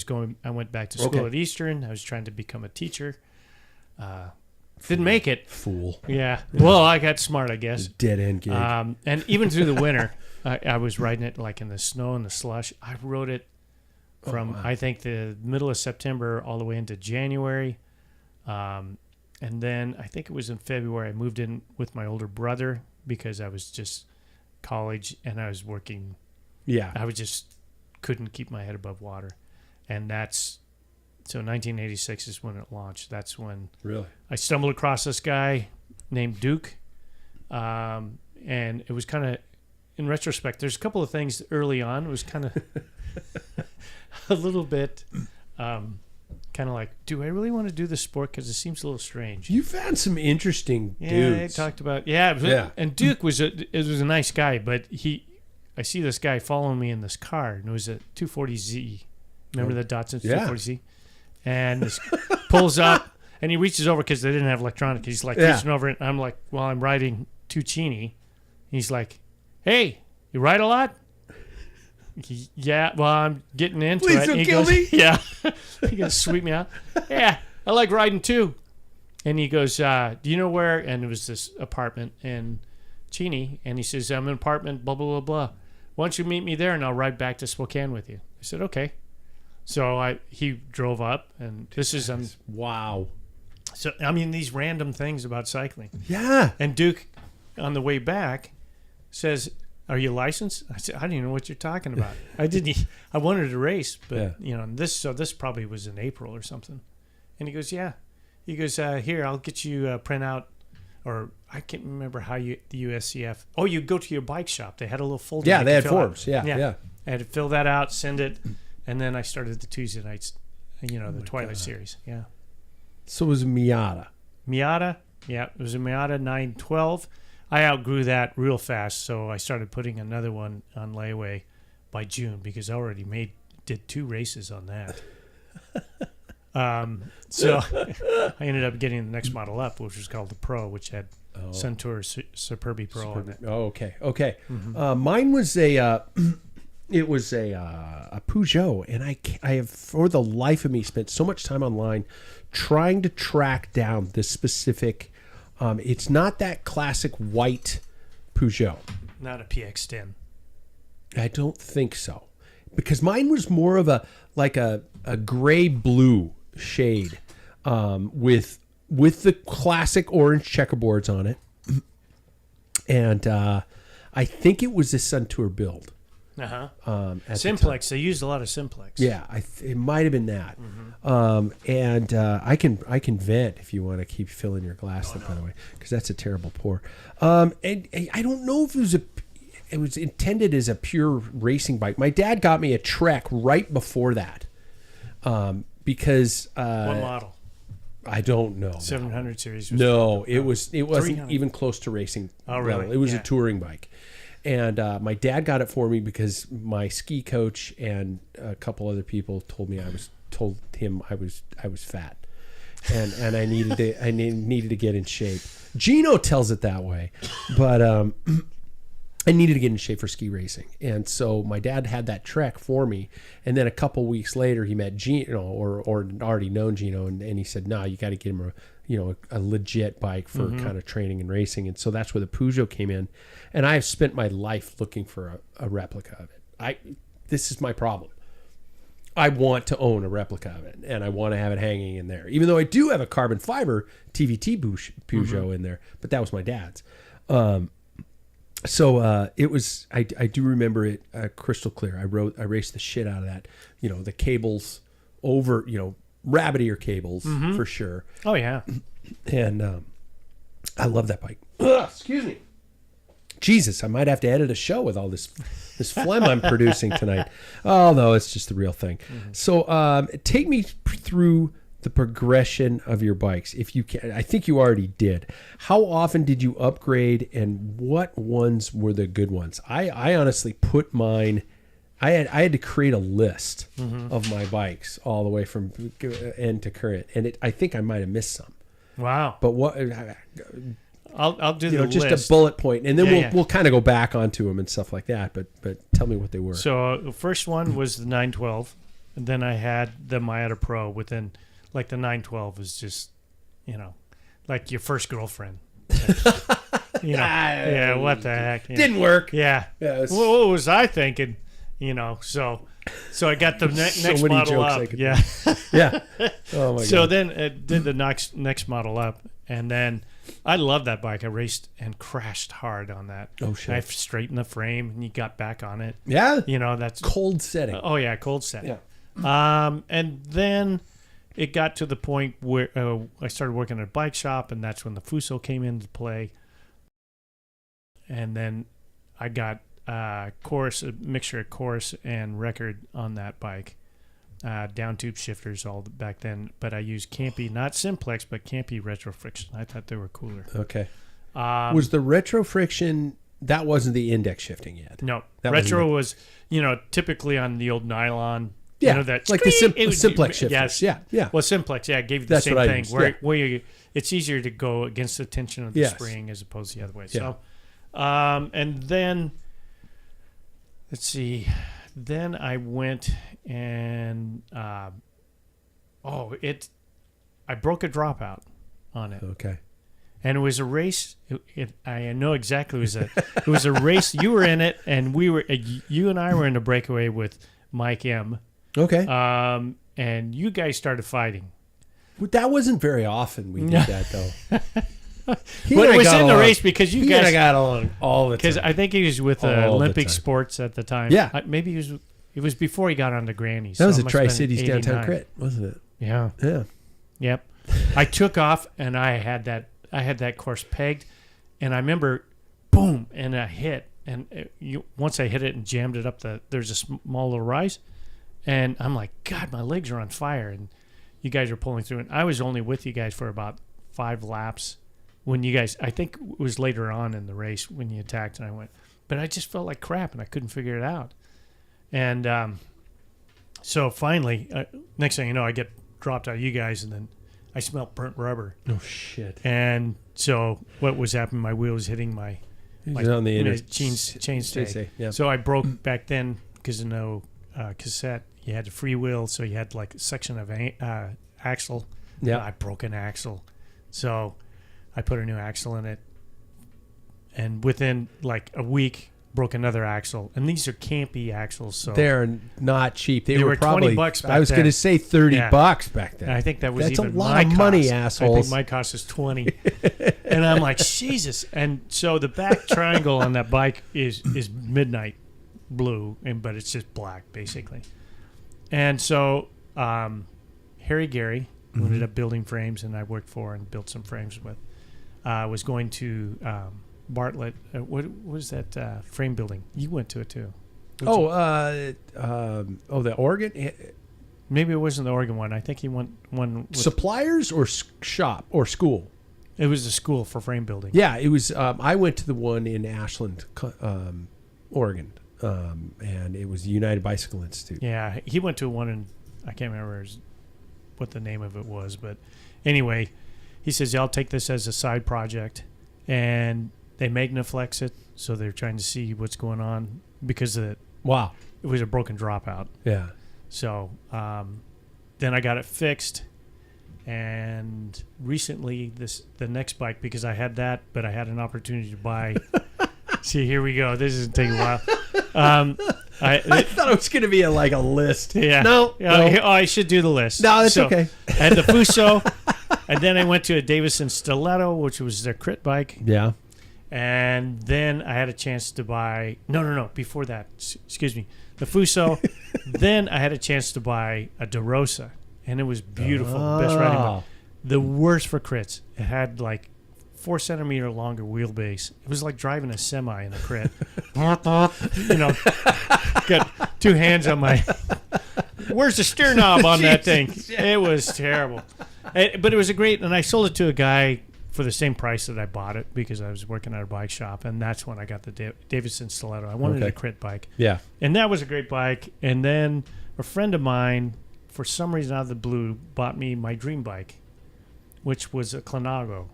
went back to school at Eastern. I was trying to become a teacher. Didn't make it. Fool. Yeah. Well, I got smart, I guess. Dead end gig. And even through the winter, I was riding it like in the snow and the slush. I rode it from I think the middle of September all the way into January. And then I think it was in February I moved in with my older brother because I was just college and I was working. Yeah. I couldn't keep my head above water. And so 1986 is when it launched. That's when I stumbled across this guy named Duke. And it was kind of, in retrospect, there's a couple of things early on. It was kind of a little bit kind of like, do I really want to do this sport? Because it seems a little strange. You found some interesting dudes. Yeah, I talked about, and Duke was a nice guy, but I see this guy following me in this car, and it was a 240Z. Remember the Datsun 240Z? And this pulls up, and he reaches over because they didn't have electronic. He's like reaching over, and I'm like, well, I'm riding Tuccini. He's like, hey, you ride a lot? Yeah, well, I'm getting into Please it. don't kill me. Yeah. He goes, sweep me out. Yeah, I like riding too. And he goes, do you know where? And it was this apartment in Cheney. And he says, I'm in an apartment, blah, blah, blah, blah. Why don't you meet me there and I'll ride back to Spokane with you? I said, okay. So he drove up, and this is wow. So I mean, these random things about cycling. Yeah. And Duke, on the way back, says, "Are you licensed?" I said, "I don't even know what you're talking about. I wanted to race, but this probably was in April or something." And he goes, "Yeah." He goes, "Here, I'll get you a printout." Or I can't remember the USCF. Oh, you go to your bike shop. They had a little folder. Yeah, they had forms. Yeah. I had to fill that out, send it. And then I started the Tuesday nights, the Twilight Series. Yeah. So it was Miata. Miata. Yeah, it was a Miata 912. I outgrew that real fast, so I started putting another one on layaway by June because I already did 2 races on that. So I ended up getting the next model up, which was called the Pro, which had Suntour Superbi Pro on it. Oh, okay. Mm-hmm. Mine was it was a Peugeot, and I have, for the life of me, spent so much time online trying to track down this specific. It's not that classic white Peugeot. Not a PX10. I don't think so, because mine was more of a gray blue shade with with the classic orange checkerboards on it. And I think it was the Suntour build. Simplex. They used a lot of Simplex. Yeah, it might have been that. And I can vent if you want to keep filling your glass by the way, because that's a terrible pour. And I don't know if it was intended as a pure racing bike. My dad got me a Trek right before that, because what model? I don't know. 700 series. No, it wasn't even close to racing. Oh, really? Level. It was a touring bike. And my dad got it for me because my ski coach and a couple other people told him I was fat, and I needed to get in shape. Gino tells it that way, but I needed to get in shape for ski racing, and so my dad had that Trek for me. And then a couple weeks later, he met Gino or already known Gino, and he said, "No, you got to get him a legit bike for kind of training and racing." And so that's where the Peugeot came in. And I have spent my life looking for a replica of it. This is my problem. I want to own a replica of it, and I want to have it hanging in there. Even though I do have a carbon fiber TVT Peugeot in there, but that was my dad's. So it was. I do remember it crystal clear. I raced the shit out of that. The cables over. Rabbit ear cables for sure. Oh yeah. And I love that bike. Excuse me. Jesus, I might have to edit a show with all this phlegm I'm producing tonight. Although it's just the real thing. So take me through the progression of your bikes, if you can. I think you already did. How often did you upgrade, and what ones were the good ones? I honestly put mine. I had to create a list of my bikes all the way from end to current, and I think I might have missed some. Wow! But what? I'll do the just list. A bullet point, and then we'll kind of go back onto them and stuff like that. But tell me what they were. So the first one was the 912, and then I had the Miata Pro. Within the 912 was just like your first girlfriend. Yeah, what the heck? Didn't work. Yeah. What was I thinking? So I got the next model up. Yeah. Yeah. Oh my God. So then it did the next model up, and then I love that bike. I raced and crashed hard on that. Oh shit! I straightened the frame, and you got back on it. Yeah. That's cold setting. Oh yeah, cold setting. Yeah. And then it got to the point where I started working at a bike shop, and that's when the Fuso came into play. And then I got a mixture of chorus and record on that bike. Down tube shifters all back then, but I used Campy, not Simplex, but Campy retro friction. I thought they were cooler. Okay. Was the retro friction, that wasn't the index shifting yet? No. Retro was, typically on the old nylon. Yeah, that like the Simplex shifters. Yes. Yeah. Well, Simplex, gave you the That's same what I thing. used. It's easier to go against the tension of the spring as opposed to the other way. Yeah. So, and then, let's see. Then I went and I broke a dropout on it. Okay. And it was a race. I know exactly it was a race. You were in it, and you and I were in a breakaway with Mike M. Okay. And you guys started fighting. That wasn't very often we did that though. But it was in the race because you guys got along all the time. Because I think he was with Olympic Sports at the time. Yeah. Maybe it was before he got on the Grannies. That was a Tri-Cities Downtown Crit, wasn't it? Yeah. Yeah. Yep. I took off, and I had that course pegged, and I remember, boom, and I hit, and once I hit it and jammed it up, there's a small little rise, and I'm like, God, my legs are on fire, and you guys are pulling through, and I was only with you guys for about 5 laps. When you guys, I think it was later on in the race when you attacked, and I went, but I just felt like crap, and I couldn't figure it out. And so finally, next thing you know, I get dropped out of you guys, and then I smelled burnt rubber. Oh, shit. And so what was happening, my wheel was hitting my on the chainstay. Yeah. So I broke back then because of no cassette. You had to freewheel, so you had like a section of axle. Yeah. I broke an axle. So I put a new axle in it, and within like a week, broke another axle, and these are campy axles, so they're not cheap. They were $20 probably back I was going to say $30 back then. And I think that was That's even a lot my of money, cost. assholes. I think my cost is 20, and I'm like, Jesus. And so the back triangle on that bike is midnight blue, but it's just black basically. And so Harry Gary, who ended up building frames, and I worked for and built some frames with, was going to Bartlett. What was that frame building? You went to it too. The Oregon. Maybe it wasn't the Oregon one. I think he went one. Suppliers or shop or school. It was a school for frame building. Yeah, it was. I went to the one in Ashland, Oregon, and it was the United Bicycle Institute. Yeah, he went to one in, I can't remember what the name of it was, but anyway, he says, I'll take this as a side project, and they Magnaflex it, so they're trying to see what's going on because it was a broken dropout. Yeah. So then I got it fixed, and recently the next bike, because I had that, but I had an opportunity to buy. See, here we go. This is taking a while. I thought it was going to be a list. Yeah. No. I should do the list. No, that's okay. I had the Fuso, and then I went to a Davison Stiletto, which was their crit bike. Yeah. And then I had a chance to buy... No. Before that, excuse me. The Fuso. Then I had a chance to buy a DeRosa, and it was beautiful. Best riding bike. The worst for crits. It had 4 centimeter longer wheelbase. It was like driving a semi in a crit. Got 2 hands on my... Where's the steer knob on that thing? It was terrible. But it was a great... And I sold it to a guy for the same price that I bought it because I was working at a bike shop, and that's when I got the Davison Stiletto. I wanted a crit bike. Yeah. And that was a great bike. And then a friend of mine, for some reason out of the blue, bought me my dream bike, which was a Clanago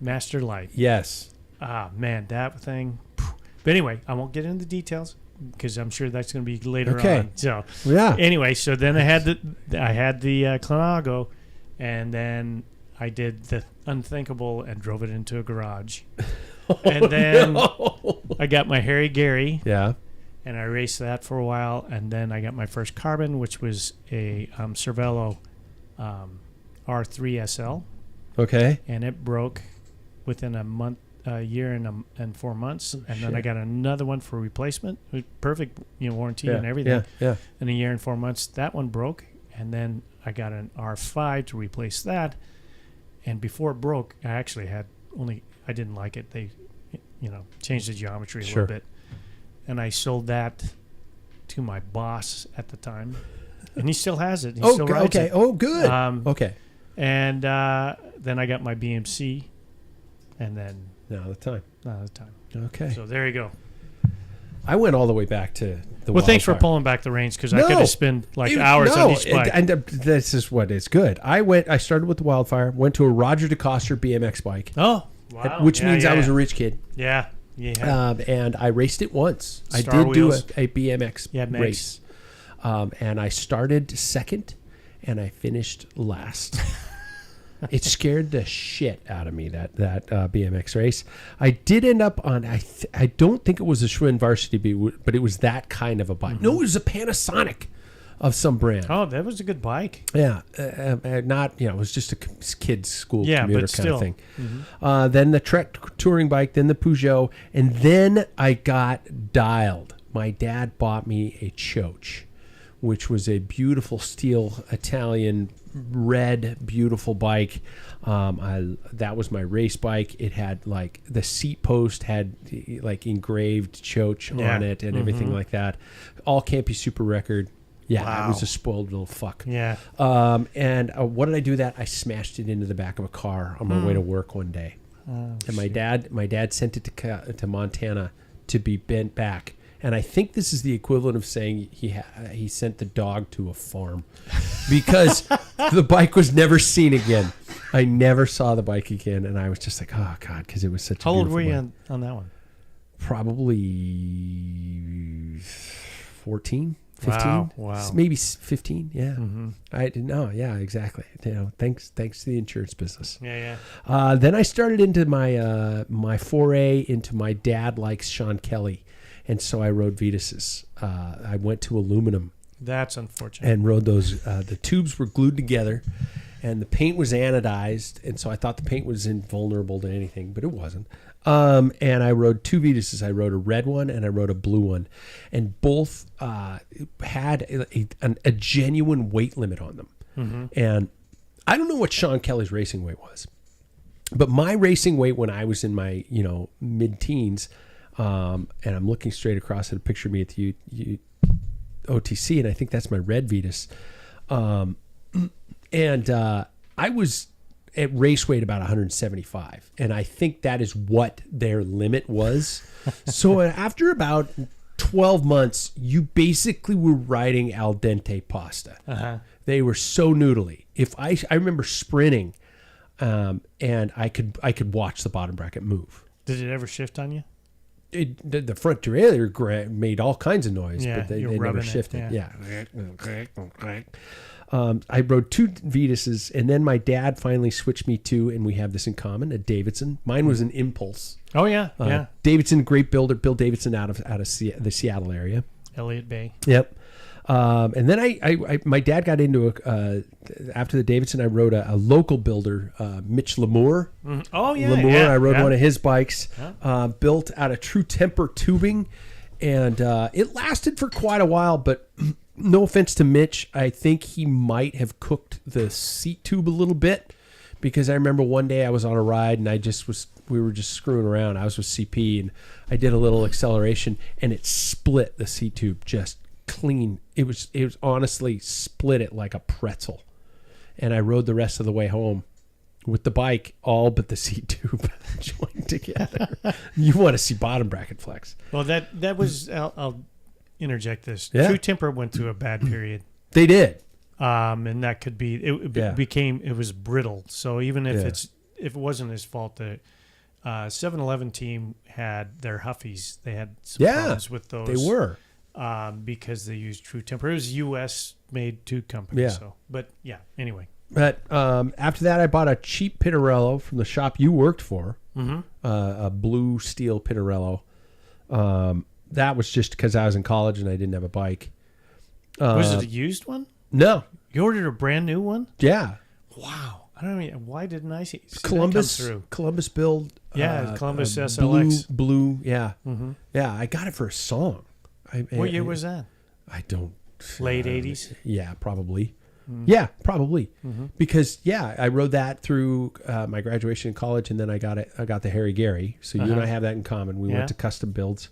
Master Light. Yes. Ah, man, that thing. But anyway, I won't get into the details because I'm sure that's going to be later on. So yeah. Anyway, so then I had the Clanago, and then I did the unthinkable and drove it into a garage. And then I got my Harry Gary. Yeah. And I raced that for a while, and then I got my first carbon, which was a Cervelo R3 SL. Okay. And it broke within a year and 4 months, and then I got another one for replacement, perfect, warranty and everything. Yeah. In a year and 4 months, that one broke, and then I got an R5 to replace that. And before it broke, I didn't like it. They, changed the geometry a little bit, and I sold that to my boss at the time, and he still has it. He still rides it. Oh, good. Okay. And then I got my BMC, and then now the time. Okay. So there you go. I went all the way back to the Well, thanks for pulling back the reins, because I could have spent hours on each bike. And this is what is good. I started with the Wildfire, went to a Roger DeCoster BMX bike. Oh, wow. Which means I was a rich kid. Yeah. And I raced it once. Star I did wheels. do a BMX race. And I started second, and I finished last. It scared the shit out of me, that BMX race. I did end up on, I don't think it was a Schwinn Varsity, but it was that kind of a bike. Mm-hmm. No, it was a Panasonic of some brand. Oh, that was a good bike. Yeah. It was just a kid's school commuter kind of thing. Mm-hmm. Then the Trek touring bike, then the Peugeot, and then I got dialed. My dad bought me a Choach, which was a beautiful steel Italian red, beautiful bike. That was my race bike. It had the seat post had engraved Choach on it and everything like that. All Campy Super Record. Yeah, wow. I was a spoiled little fuck. Yeah. And what did I do that? I smashed it into the back of a car on my way to work one day. And my dad sent it to Montana to be bent back. And I think this is the equivalent of saying he sent the dog to a farm, because the bike was never seen again. I never saw the bike again, and I was just like, oh God, because it was such. How old were you on that one? Probably 14. 15? Wow. Maybe 15. Yeah. Mm-hmm. I didn't know. Yeah, exactly. Thanks to the insurance business. Yeah. Then I started into my my foray into my dad likes Sean Kelly, and so I rode Vetuses. I went to aluminum. That's unfortunate. And rode those. The tubes were glued together, and the paint was anodized, and so I thought the paint was invulnerable to anything, but it wasn't. And I rode 2 Vetuses. I rode a red one and I rode a blue one, and both had a genuine weight limit on them. Mm-hmm. And I don't know what Sean Kelly's racing weight was, but my racing weight when I was in my mid-teens, and I'm looking straight across at a picture of me at the OTC, and I think that's my red Vetus. And I was at race weight about 175, and I think that is what their limit was. So after about 12 months, you basically were riding al dente pasta. Uh-huh. They were so noodly. If I remember sprinting, and I could watch the bottom bracket move. Did it ever shift on you? The front derailleur made all kinds of noise, but they never shifted. Yeah. I rode 2 Vetuses, and then my dad finally switched me to, and we have this in common, a Davidson. Mine was an Impulse. Oh, yeah. Davidson, great builder, Bill Davidson out of the Seattle area. Elliott Bay. Yep. And then my dad got into after the Davidson, I rode a local builder, Mitch Lamour. Mm-hmm. Oh, yeah. Lamour, yeah, I rode one of his bikes, built out of True Temper tubing, and it lasted for quite a while, but no offense to Mitch, I think he might have cooked the seat tube a little bit, because I remember one day I was on a ride and we were just screwing around. I was with CP and I did a little acceleration and it split the seat tube just clean. It was honestly split it like a pretzel. And I rode the rest of the way home with the bike all but the seat tube joined together. You want to see bottom bracket flex. Well, that was I'll interject this. Yeah. True Temper went through a bad period. They did. And that could be it was brittle. So even if it wasn't his fault, the 7-Eleven team had their Huffies. They had some problems with those. They were. Because they used True Temper. It was U.S. made tube company. Yeah. So, but yeah, anyway. But after that, I bought a cheap Pinarello from the shop you worked for, a blue steel Pinarello. That was just because I was in college and I didn't have a bike. Was it a used one? No. You ordered a brand new one? Yeah. Wow. I don't know. Why didn't I see Columbus that come through? Columbus build. Yeah, Columbus SLX. Blue. Yeah. Mm-hmm. Yeah, I got it for a song. What year was that? I don't. Late 80s? Yeah, probably. Mm. Yeah, probably. Mm-hmm. Because I rode that through my graduation in college, and then I got the Harry Gary. So you and I have that in common. We went to custom builds.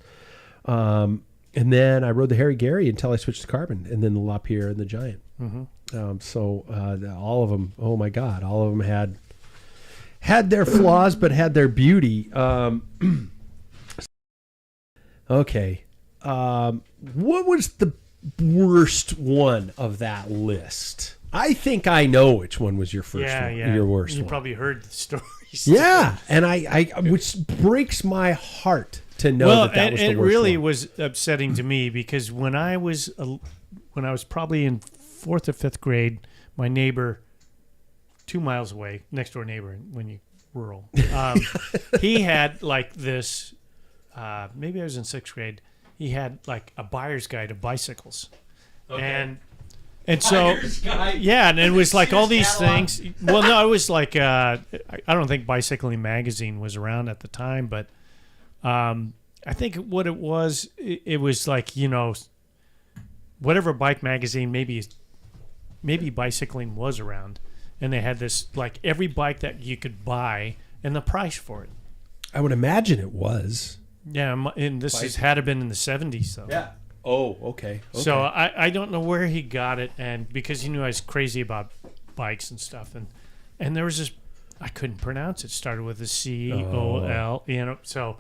And then I rode the Harry Gary until I switched to carbon, and then the LaPierre and the Giant. Mm-hmm. So all of them, oh my God, all of them had their flaws, but had their beauty. Okay. What was the worst one of that list? I think I know which one was your first one. Your worst one. You probably heard the stories. Yeah, and I which breaks my heart to know that was the worst one. It really was upsetting to me because when I was probably in 4th or 5th grade, my neighbor 2 miles away, next door neighbor when you rural, he had like this, maybe I was in 6th grade, he had like a buyer's guide of bicycles. Okay. And so, and it was like all these things. Well, no, it was like, I don't think Bicycling Magazine was around at the time, but I think what it was like, whatever bike magazine, maybe bicycling was around. And they had this, like every bike that you could buy and the price for it. I would imagine it was. Yeah, and this had to been in the 70s, though. Yeah. Oh, okay. So I don't know where he got it, and because he knew I was crazy about bikes and stuff, and there was this, I couldn't pronounce it. Started with a C-O-L, so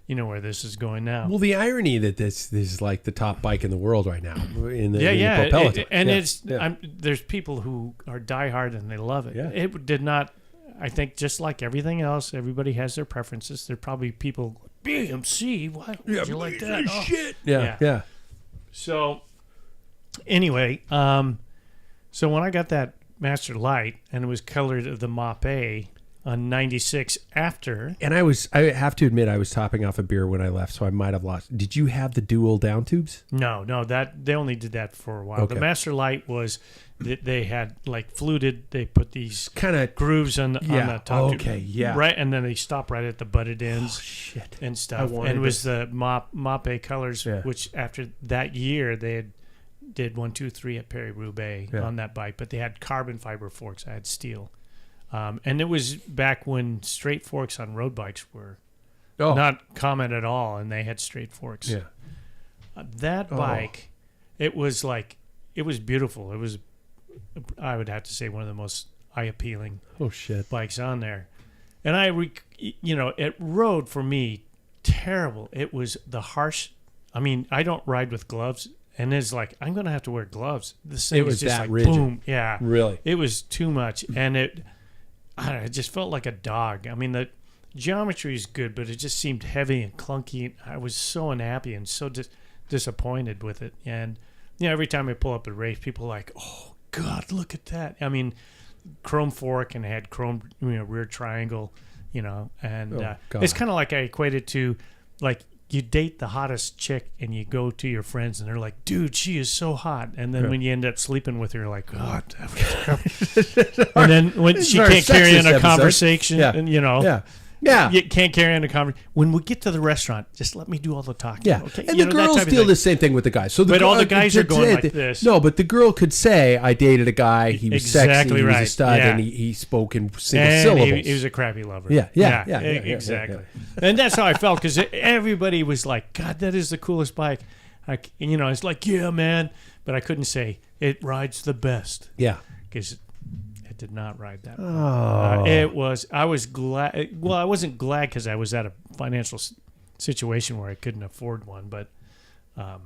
you know where this is going now. Well, the irony that this is like the top bike in the world right now in the Peloton. There's people who are diehard and they love it. Yeah. It did not. I think just like everything else, everybody has their preferences. There are probably people. BMC, why would you like that? Shit. Yeah. So Anyway, so when I got that Master Light and it was colored of the Mop A on 96 after. And I have to admit, I was topping off a beer when I left, so I might have lost. Did you have the dual down tubes? No, that they only did that for a while. Okay. The Master Light was they had like fluted. They put these kind of grooves on the top. Okay, yeah. Right, and then they stop right at the butted ends. Oh, shit. And stuff. And it was the Mop A colors, which after that year they did 1, 2, 3 at Paris-Roubaix on that bike, but they had carbon fiber forks. I had steel. And it was back when straight forks on road bikes were not common at all, and they had straight forks. Yeah. That bike, it was beautiful. It was, I would have to say, one of the most eye-appealing bikes on there. And it rode for me terrible. It was the harsh. I mean, I don't ride with gloves, and it's like I'm going to have to wear gloves. This thing was just that like rigid. Boom, yeah, really. It was too much, and it just felt like a dog. I mean, the geometry is good, but it just seemed heavy and clunky. I was so unhappy and so disappointed with it. And every time I pull up a race, people are like, "Oh God, look at that!" I mean, chrome fork and it had chrome, rear triangle, and it's kind of like I equate it to, like, you date the hottest chick and you go to your friends and they're like, dude, she is so hot. And then when you end up sleeping with her, you're like, God. And then when she can't carry on a conversation, and you can't carry on a conversation. When we get to the restaurant, just let me do all the talking. Yeah. Okay? And the girls feel the same thing with the guys. So but all the guys are going like this. No, but the girl could say, I dated a guy, he was sexy, he was a stud, and he spoke in single syllables. He was a crappy lover. Yeah, exactly. Yeah. And that's how I felt, because everybody was like, God, that is the coolest bike. It's like, yeah, man. But I couldn't say, it rides the best. Yeah. Because it did not ride that. I was glad. Well, I wasn't glad because I was at a financial situation where I couldn't afford one, but I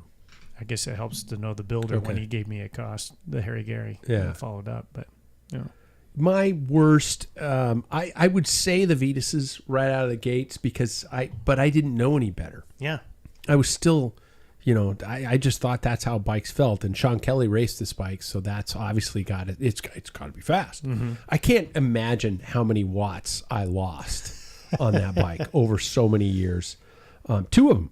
guess it helps to know the builder when he gave me a cost, the Harry Gary. Yeah. Followed up, but my worst, I would say the Vituses right out of the gates but I didn't know any better. Yeah. I was still, I just thought that's how bikes felt. And Sean Kelly raced this bike, so that's obviously got it. It's got to be fast. Mm-hmm. I can't imagine how many watts I lost on that bike over so many years. 2 of them.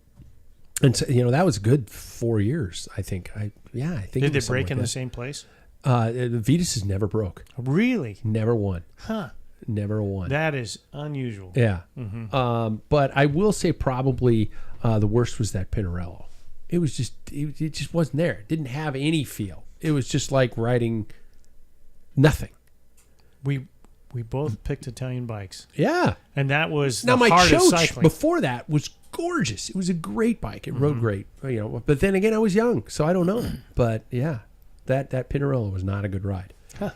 And so, that was good 4 years, I think. Did they break in the same place? The Vituses never broke. Really? Never won. Huh. Never won. That is unusual. Yeah. Mm-hmm. But I will say probably the worst was that Pinarello. It was just, it just wasn't there. It didn't have any feel. It was just like riding nothing. We both picked Italian bikes. Yeah. And that was now the my heart of Choach cycling. Before that was gorgeous. It was a great bike. It rode great. But then again, I was young, so I don't know. But yeah, that Pinarello was not a good ride. Huh.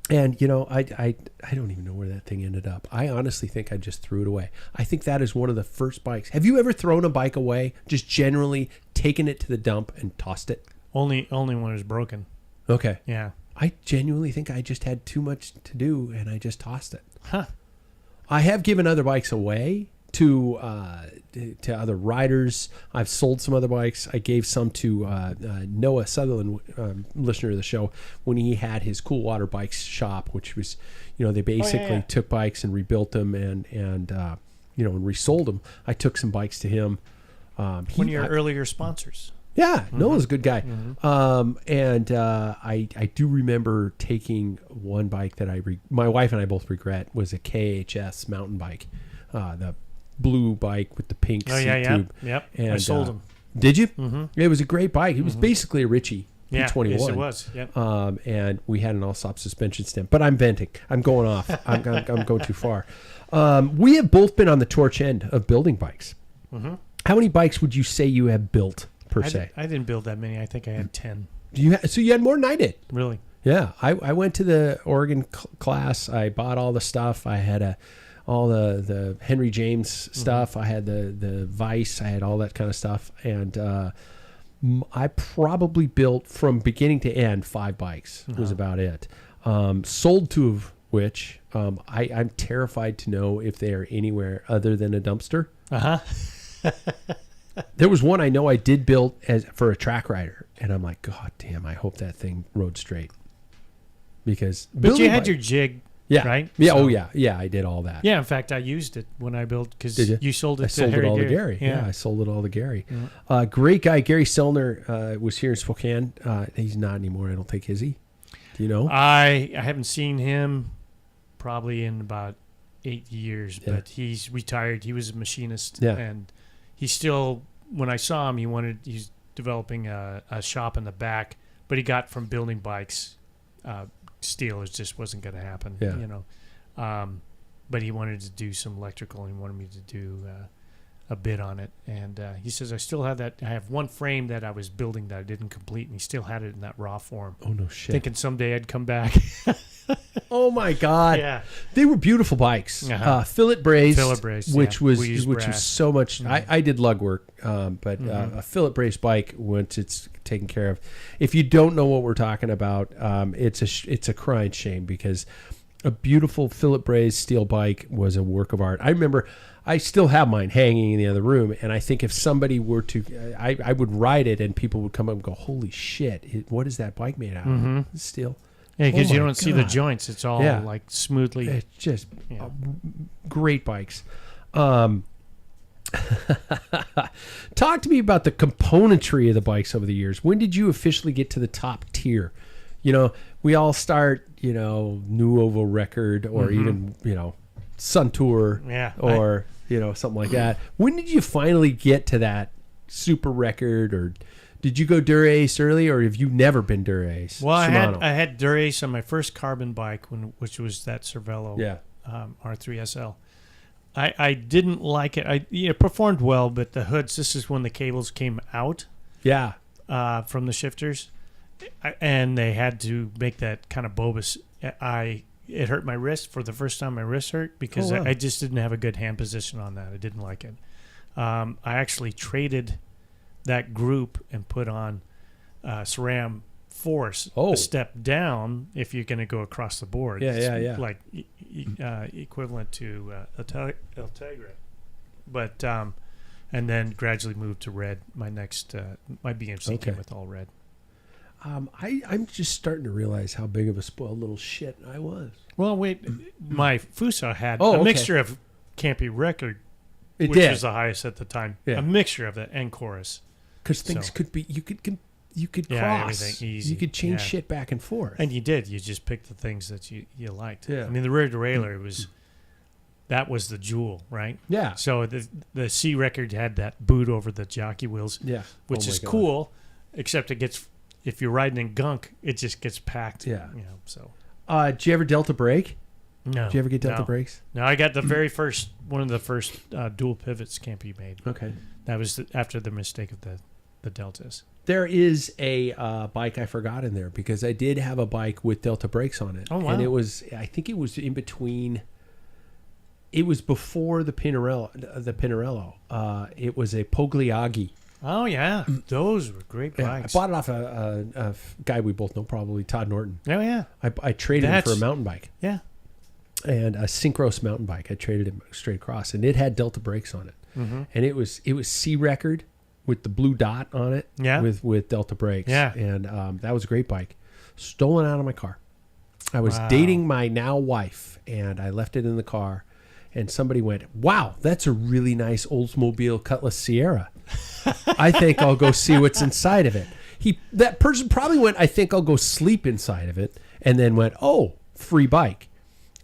And I don't even know where that thing ended up. I honestly think I just threw it away. I think that is one of the first bikes. Have you ever thrown a bike away? Just generally taken it to the dump and tossed it? Only when it was broken. Okay. Yeah. I genuinely think I just had too much to do and I just tossed it. Huh. I have given other bikes away to other riders. I've sold some other bikes. I gave some to Noah Sutherland, listener of the show, when he had his Cool Water Bikes shop, which was, they basically took bikes and rebuilt them and resold them. I took some bikes to him. One of your earlier sponsors. Yeah, Noah's a good guy. Mm-hmm. I do remember taking one bike that my wife and I both regret, was a KHS mountain bike, the blue bike with the pink seat tube. Yep. And I sold them. Did you? Mm-hmm. It was a great bike. It was basically a Ritchie P21. Yes, it was. Yep. And we had an all-stop suspension stem. But I'm venting. I'm going off. I'm going too far. We have both been on the torch end of building bikes. Mm-hmm. How many bikes would you say you have built per se? I didn't build that many. I think I had 10. So you had more than I did? Really? Yeah. I went to the Oregon class. I bought all the stuff. I had all the Henry James stuff. Mm-hmm. I had the Vice. I had all that kind of stuff. And I probably built from beginning to end 5 bikes was about it. Sold 2 of which I'm terrified to know if they are anywhere other than a dumpster. Uh-huh. There was one I know I did build for a track rider, and I'm like, God damn, I hope that thing rode straight. Because but you had your jig, right? Yeah, so, yeah, I did all that. Yeah, in fact, I used it when I built because you sold it. I sold it all to Gary. Yeah, I sold it all to Gary. Great guy, Gary Selner was here in Spokane. He's not anymore, I don't think, is he? Do you know? I haven't seen him probably in about 8 years, but he's retired. He was a machinist, and he still. When I saw him, he's developing a shop in the back, but he got from building bikes. Steel just wasn't going to happen, you know. But he wanted to do some electrical, and he wanted me to do a bit on it. And he says, I still have that. I have one frame that I was building that I didn't complete, and he still had it in that raw form. Oh, no shit. Thinking someday I'd come back. Oh, my God. Yeah. They were beautiful bikes. Fillet brazed, which was so much. Mm-hmm. I did lug work, but a fillet brazed bike, once it's taken care of. If you don't know what we're talking about, it's a crying shame, because a beautiful fillet brazed steel bike was a work of art. I remember I still have mine hanging in the other room, and I think if somebody were to, I would ride it, and people would come up and go, holy shit, what is that bike made out of? It's steel. Yeah, because you don't see the joints. It's all like smoothly. It's just great bikes. Talk to me about the componentry of the bikes over the years. When did you officially get to the top tier? You know, we all start, Nuovo Record or even, Suntour or, something like that. When did you finally get to that Super Record, or did you go Dura-Ace early, or have you never been Dura-Ace? Well, I had Dura-Ace on my first carbon bike, which was that Cervelo R3 SL. I didn't like it. It performed well, but the hoods, this is when the cables came out from the shifters, and they had to make that kind of bulbous. It hurt my wrist for the first time. My wrist hurt because I just didn't have a good hand position on that. I didn't like it. I actually traded that group and put on SRAM Force a step down if you're going to go across the board. Like equivalent to Altegra. But and then gradually moved to red. My next my BMC came with all red. I'm just starting to realize how big of a spoiled little shit I was. Well, wait, my Fuso had a mixture of Campy Record, which was the highest at the time. Yeah. A mixture of that and Chorus. Because things could be, you could cross, you could change shit back and forth, and you did. You just picked the things that you liked. Yeah. I mean, the rear derailleur that was the jewel, right? Yeah. So the C Record had that boot over the jockey wheels, which is cool, except it gets, if you're riding in gunk, it just gets packed. Yeah. So. Did you ever Delta brake? No. Did you ever get Delta brakes? No, I got the very first, one of the first dual pivots Campy made. Okay. That was after the mistake of the Deltas. There is a bike I forgot in there, because I did have a bike with Delta brakes on it. Oh, wow. And I think it was in between. It was before the Pinarello. It was a Pogliaggi. Oh, yeah. Those were great bikes. I bought it off a guy we both know, probably Todd Norton. Oh, yeah. I traded him for a mountain bike. Yeah. And a Synchros mountain bike. I traded him straight across, and it had Delta brakes on it. Mm-hmm. And it was C Record with the blue dot on it, with Delta brakes. Yeah. And that was a great bike. Stolen out of my car. I was dating my now wife, and I left it in the car, and somebody went, wow, that's a really nice Oldsmobile Cutlass Sierra. I think I'll go see what's inside of it. That person probably went, I think I'll go sleep inside of it, and then went, oh, free bike.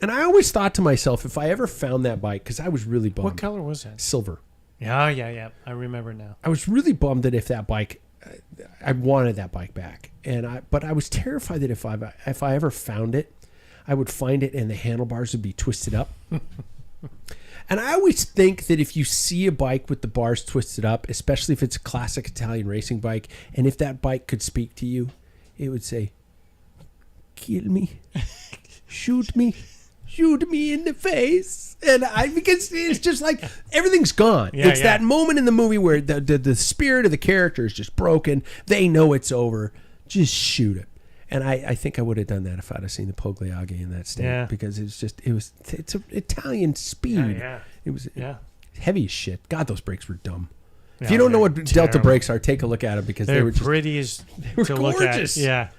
And I always thought to myself, if I ever found that bike, because I was really bummed. What color was that? Silver. Yeah. I remember now. I was really bummed that if that bike, I wanted that bike back, but I was terrified that if I ever found it, I would find it and the handlebars would be twisted up. And I always think that if you see a bike with the bars twisted up, especially if it's a classic Italian racing bike, and if that bike could speak to you, it would say, kill me, shoot me in the face. And because it's just like everything's gone. It's that moment in the movie where the spirit of the character is just broken. They know it's over. Just shoot it. And I think I would have done that if I'd have seen the Pogliaggi in that state, because it's an Italian speed. It was heavy as shit. God, those brakes were dumb. If you don't know what Delta brakes are, take a look at them because they were just pretty as to gorgeous. Look at.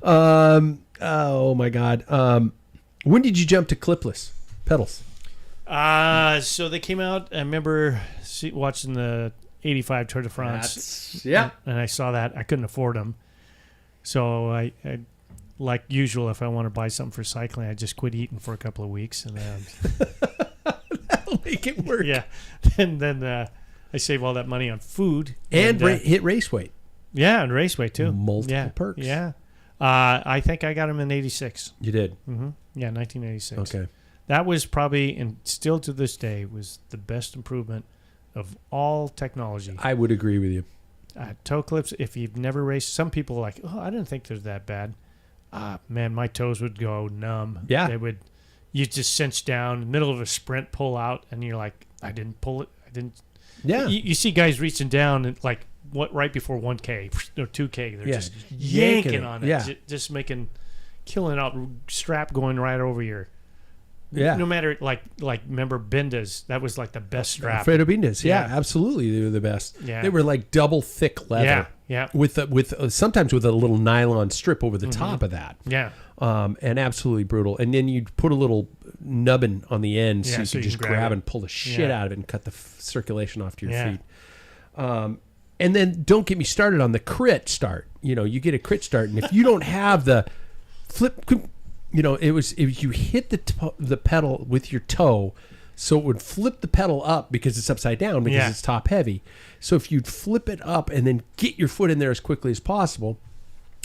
Yeah. Oh my God. When did you jump to clipless pedals? So they came out. I remember watching the '85 Tour de France. Yeah. And I saw that. I couldn't afford them. So I like usual, if I want to buy something for cycling, I just quit eating for a couple of weeks, and then that'll make it work. Yeah, and then I save all that money on food and hit race weight. Yeah, and race weight too. Multiple perks. Yeah, I think I got them in '86. You did. Mm-hmm. Yeah, 1986. Okay, that was probably, and still to this day, was the best improvement of all technology. I would agree with you. Toe clips. If you've never raced, some people are like, oh, I didn't think they're that bad. Man, my toes would go numb. Yeah. You just cinch down, in the middle of a sprint, pull out, and you're like, I didn't pull it. I didn't. Yeah. You see guys reaching down and like right before 1K or 2K, they're just yanking on it. Yeah. Just killing out strap going right over your. Yeah. No matter remember Bindas, that was like the best strap. Fredo Bindas, yeah, absolutely, they were the best. Yeah. They were like double thick leather. Yeah. With sometimes with a little nylon strip over the top of that. Yeah. And absolutely brutal. And then you'd put a little nubbin on the end so you could just grab and pull the shit out of it and cut the circulation off to your feet. And then don't get me started on the crit start. You get a crit start, and if you don't have the flip. It was if you hit the pedal with your toe, so it would flip the pedal up because it's upside down because it's top heavy. So if you'd flip it up and then get your foot in there as quickly as possible,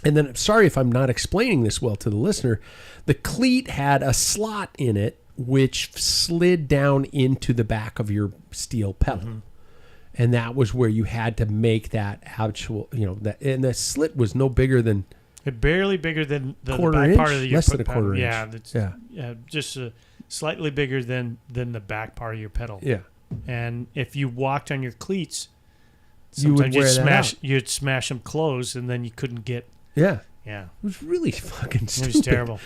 and then sorry if I'm not explaining this well to the listener, the cleat had a slot in it which slid down into the back of your steel pedal. And that was where you had to make that actual, and the slit was no bigger than. Barely bigger than the back inch? part of your less than a quarter pedal. inch. Yeah, just slightly bigger than the back part of your pedal. Yeah. And if you walked on your cleats, you would you'd smash them closed, and then you couldn't get. Yeah. Yeah. It was really fucking stupid. It was terrible.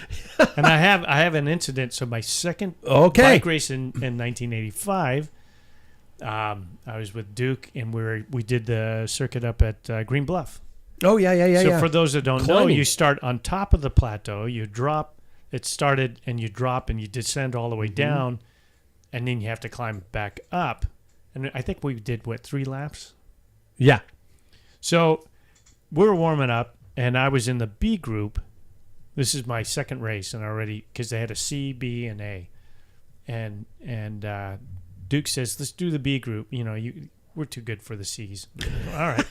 And I have an incident. So my second bike race in 1985, I was with Duke, and we did the circuit up at Green Bluff. Oh, yeah. So for those that don't know, you start on top of the plateau, you drop, it started, and you drop, and you descend all the way down, and then you have to climb back up. And I think we did, 3 laps? Yeah. So we were warming up, and I was in the B group. This is my second race, and already, because they had a C, B, and A. And Duke says, let's do the B group. We're too good for the C's. All right.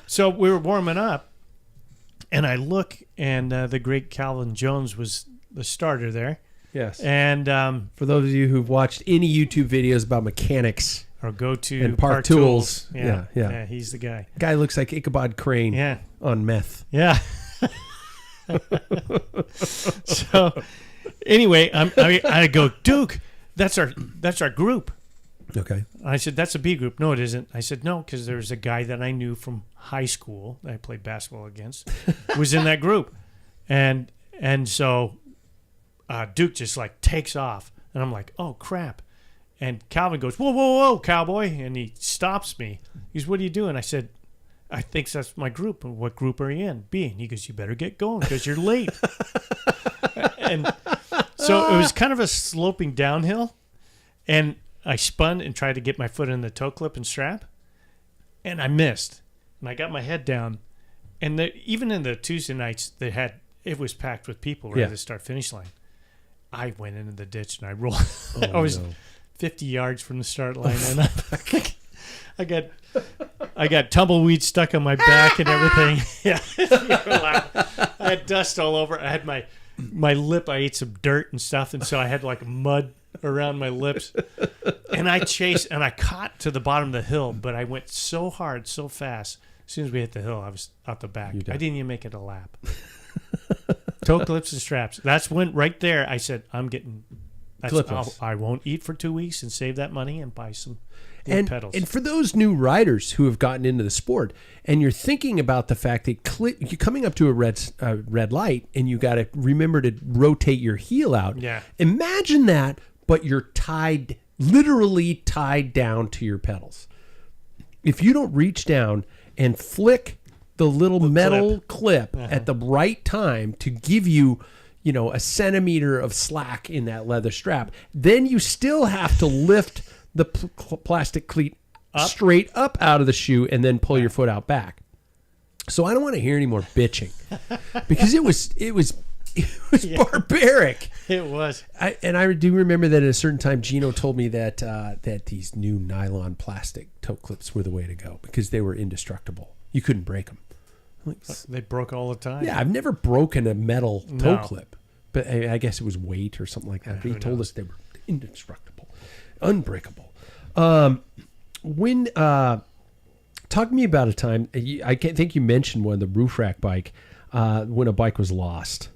So we were warming up, and I look, and the great Calvin Jones was the starter there. Yes. And for those of you who've watched any YouTube videos about mechanics or go to and Park Tools. Yeah, he's the guy. Guy looks like Ichabod Crane on meth. Yeah. So anyway, I go, Duke, that's our group. Okay. I said, that's a B group. No, it isn't. I said, no, because there's a guy that I knew from high school that I played basketball against was in that group. And so Duke just takes off. And I'm like, oh, crap. And Calvin goes, whoa, whoa, whoa, cowboy. And he stops me. He goes, what are you doing? I said, I think that's my group. And what group are you in? B. And he goes, you better get going because you're late. And so it was kind of a sloping downhill. And I spun and tried to get my foot in the toe clip and strap, and I missed. And I got my head down, and even in the Tuesday nights, it was packed with people right at the start-finish line. I went into the ditch and I rolled. I was 50 yards from the start line, and I got tumbleweed stuck on my back and everything. Yeah, I had dust all over. I had my lip. I ate some dirt and stuff, and so I had mud around my lips, and I chased and I caught to the bottom of the hill, but I went so hard, so fast. As soon as we hit the hill, I was out the back. I didn't even make it a lap. Toe clips and straps. That's when right there I said, I'm getting clipless. I won't eat for 2 weeks and save that money and buy some pedals. And for those new riders who have gotten into the sport, and you're thinking about the fact that you're coming up to a red light, and you got to remember to rotate your heel out. Yeah. Imagine that. But you're tied literally tied down to your pedals. If you don't reach down and flick the little metal clip at the right time to give you, a centimeter of slack in that leather strap, then you still have to lift the plastic cleat straight up out of the shoe and then pull your foot out back. So I don't want to hear any more bitching because it was barbaric. It was. I do remember that at a certain time, Gino told me that these new nylon plastic toe clips were the way to go because they were indestructible. You couldn't break them. They broke all the time. Yeah, I've never broken a metal toe clip, but I guess it was weight or something like that. But he told us they were indestructible, unbreakable. Talk to me about a time. I think you mentioned one, the roof rack bike, when a bike was lost.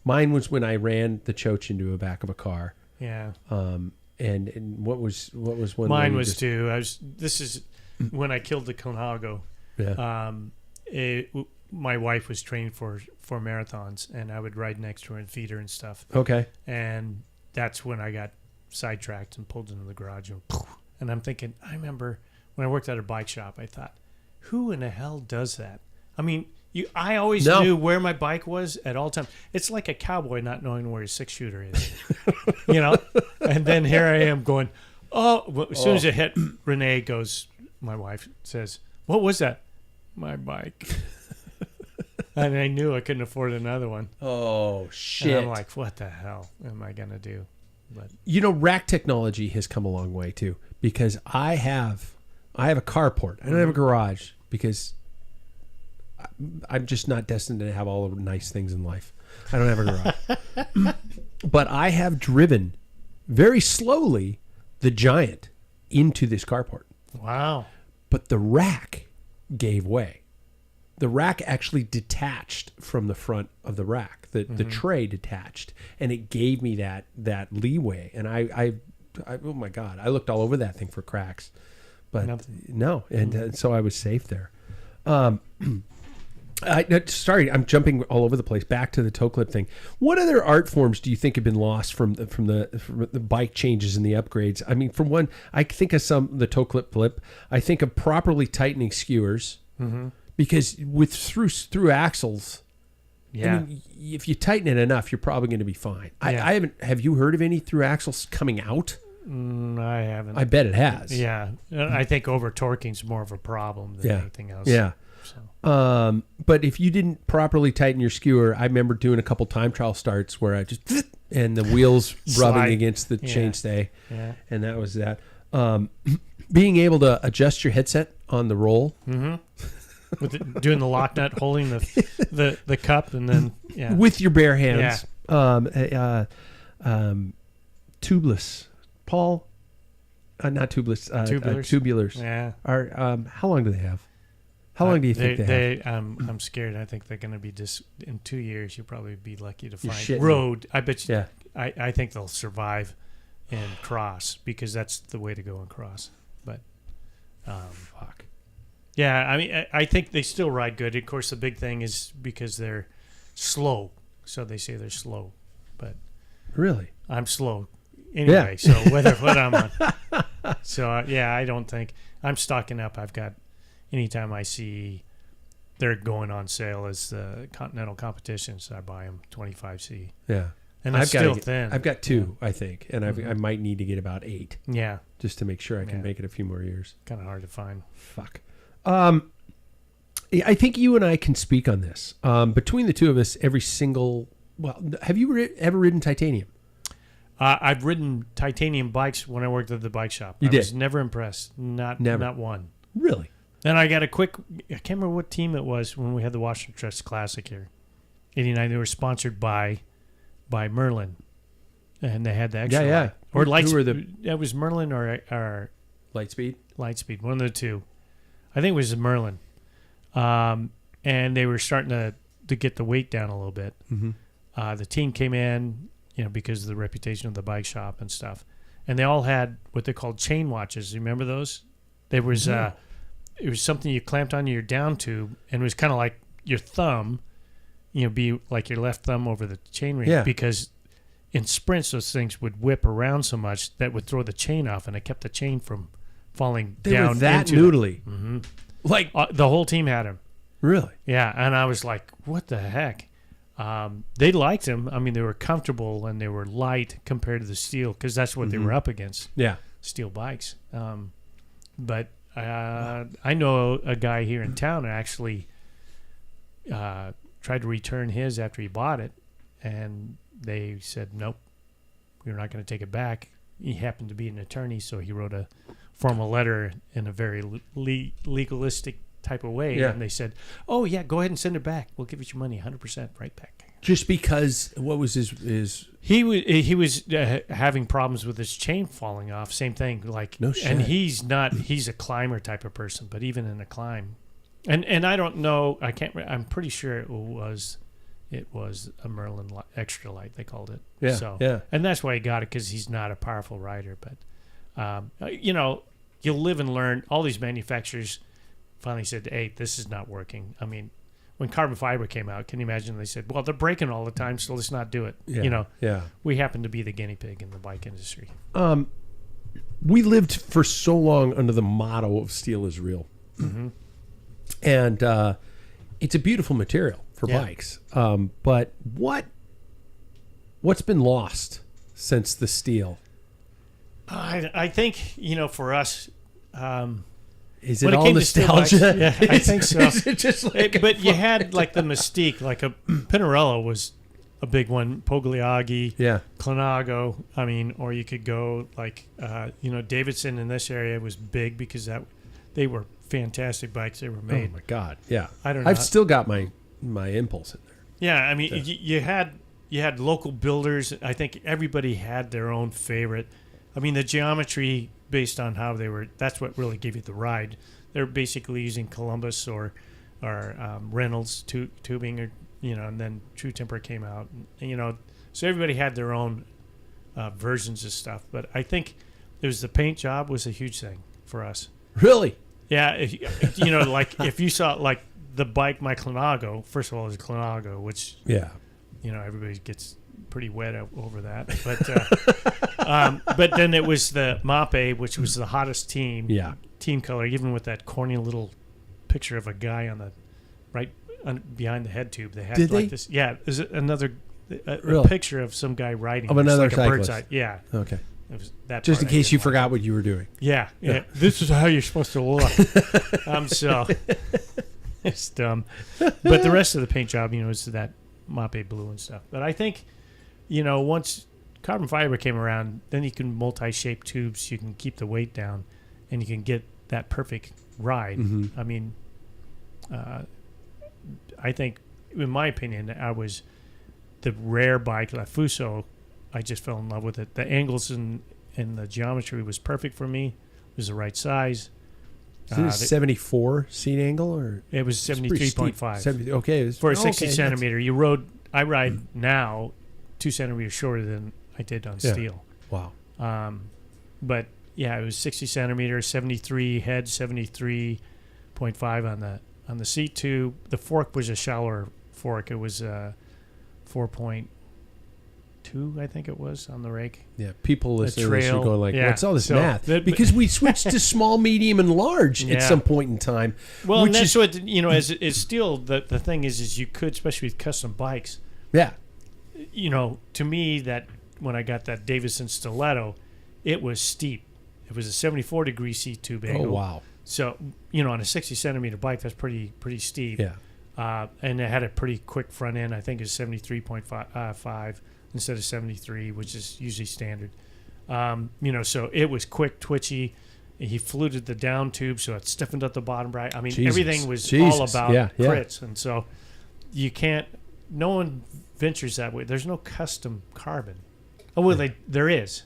Mine was when I ran the choach into the back of a car. Yeah. And what was one? Mine was too. This is when I killed the Conago. Yeah. My wife was trained for marathons, and I would ride next to her and feed her and stuff. Okay. And that's when I got sidetracked and pulled into the garage. And I'm thinking, I remember when I worked at a bike shop, I thought, who in the hell does that? I mean, I always knew where my bike was at all times. It's like a cowboy not knowing where his 6-shooter is, And then here I am going, as soon as it hit, Renee goes, my wife says, "What was that?" "My bike." And I knew I couldn't afford another one. Oh, shit. And I'm like, what the hell am I going to do? But rack technology has come a long way too, because I have a carport. I don't have a garage because I'm just not destined to have all the nice things in life. I don't have a garage. But I have driven very slowly the Giant into this carport. wow. But the rack gave way. The rack actually detached from the front of the rack. The tray detached, and it gave me that leeway. And I oh my God, I looked all over that thing for cracks, but no, and so I was safe there. Sorry, I'm jumping all over the place. Back to the toe clip thing. What other art forms do you think have been lost from the bike changes and the upgrades? I mean, from one, I think of the toe clip flip. I think of properly tightening skewers. Mm-hmm. Because through axles, I mean, if you tighten it enough, you're probably going to be fine. Yeah. I haven't. Have you heard of any through axles coming out? I haven't. I bet it has. Yeah, I think over torquing is more of a problem than anything else. Yeah. So. But if you didn't properly tighten your skewer, I remember doing a couple time trial starts where I just and the wheels rubbing against the chainstay, and that was that. Being able to adjust your headset on the roll. Mm-hmm. Doing the lock nut, holding the cup, and then with your bare hands. Yeah. Tubeless, Paul. Not tubeless. Tubulars. Yeah. Are how long do they have? How long do you think they have? I'm scared. I think they're going to be in 2 years. You'll probably be lucky to find road. I bet you. Yeah. I think they'll survive in cross because that's the way to go in cross. But fuck. Yeah, I mean, I think they still ride good. Of course, the big thing is because they're slow. So they say they're slow. But really, I'm slow anyway. So what I'm on. So I don't think I'm stocking up. I've got anytime I see they're going on sale as the Continental competitions, I buy them 25C. Yeah, and that's still thin. I've got 2, I think, and I might need to get about 8. Yeah, just to make sure I can make it a few more years. Kind of hard to find. Fuck. I think you and I can speak on this. Between the two of us, have you ever ridden titanium? I've ridden titanium bikes when I worked at the bike shop. I was never impressed. Not one. Really? Then I got I can't remember what team it was when we had the Washington Trust Classic here. 89, they were sponsored by Merlin. And they had the extra light. Or Lightspeed. It was Merlin or Lightspeed? Lightspeed, one of the two. I think it was Merlin. And they were starting to get the weight down a little bit. Mm-hmm. The team came in, because of the reputation of the bike shop and stuff. And they all had what they called chain watches. You remember those? There was it was something you clamped onto your down tube, and it was kind of like your thumb, be like your left thumb over the chain ring, because in sprints, those things would whip around so much that would throw the chain off, and it kept the chain from falling They down. were that into noodly. Like the whole team had him. Really? Yeah, and I was like, what the heck? They liked him. I mean, they were comfortable and they were light compared to the steel because that's what they were up against. Yeah. Steel bikes. But I know a guy here in town who actually tried to return his after he bought it, and they said, nope, we're not going to take it back. He happened to be an attorney, so he wrote a formal letter in a very legalistic type of way, and they said, oh yeah, go ahead and send it back, we'll give you your money 100% right back. Just because what was his he was having problems with his chain falling off, same thing, like, no shit. And he's a climber type of person, but even in a climb, and I don't know, I'm pretty sure it was a Merlin extra light, they called it. And that's why he got it, because he's not a powerful rider. But you'll live and learn. All these manufacturers finally said, hey, this is not working. I mean, when carbon fiber came out, can you imagine? They said, well, they're breaking all the time, so let's not do it. We happen to be the guinea pig in the bike industry. We lived for so long under the motto of steel is real. And it's a beautiful material for bikes. But what's been lost since the steel? I think, for us, is it all nostalgia? Yeah, I think so. Is it just like but you had like the Mystique, like a Pinarello was a big one, Pogliaggi, Clanago. I mean, or you could go like, Davidson in this area was big because they were fantastic bikes they were made. Oh my God, yeah. I don't know. I've still got my Impulse in there. Yeah, I mean, you had local builders. I think everybody had their own favorite. I mean, the geometry based on how they were, that's what really gave you the ride. They're basically using Columbus or Reynolds tubing, or and then True Temper came out. So everybody had their own versions of stuff. But I think it was the paint job was a huge thing for us. Really? Yeah, like if you saw like the bike, my Clanago. First of all, it was a Clanago, which everybody gets pretty wet over that. But then it was the Mape, which was the hottest team color, even with that corny little picture of a guy on the behind the head tube. They had this. Yeah, is it another a picture of some guy riding of another like cyclist. A bird's eye. Yeah. Okay. It was that just in case you forgot what you were doing. Yeah. This is how you're supposed to look. So it's dumb. But the rest of the paint job, is that Mape blue and stuff. But I think, once carbon fiber came around, then you can multi-shape tubes. You can keep the weight down, and you can get that perfect ride. I mean, I think, in my opinion, I was the rare bike, La Fuso. I just fell in love with it. The angles and the geometry was perfect for me. It was the right size. Is it a 74 seat angle, or it was 73.5? Okay, for a 60 centimeter. I ride now 2 centimeters shorter than I did on steel. Wow. But yeah, it was 60 centimeters, 73 head, 73.5 on the seat tube. The fork was a shallower fork. It was 4.2, I think it was, on the rake. Yeah, people listening to this are going like, what's all this math? Because we switched to small, medium, and large at some point in time. Well, and that's what, as steel, the thing is you could, especially with custom bikes. Yeah. To me, that when I got that Davidson Stiletto, it was steep. It was a 74-degree seat tube angle. Oh, wow. So, on a 60-centimeter bike, that's pretty steep. Yeah. And it had a pretty quick front end. I think it's 73.5 instead of 73, which is usually standard. So it was quick, twitchy. He fluted the down tube, so it stiffened up the bottom bracket. I mean, everything was all about crits. And so no one ventures that way. There's no custom carbon. Oh, well, there is.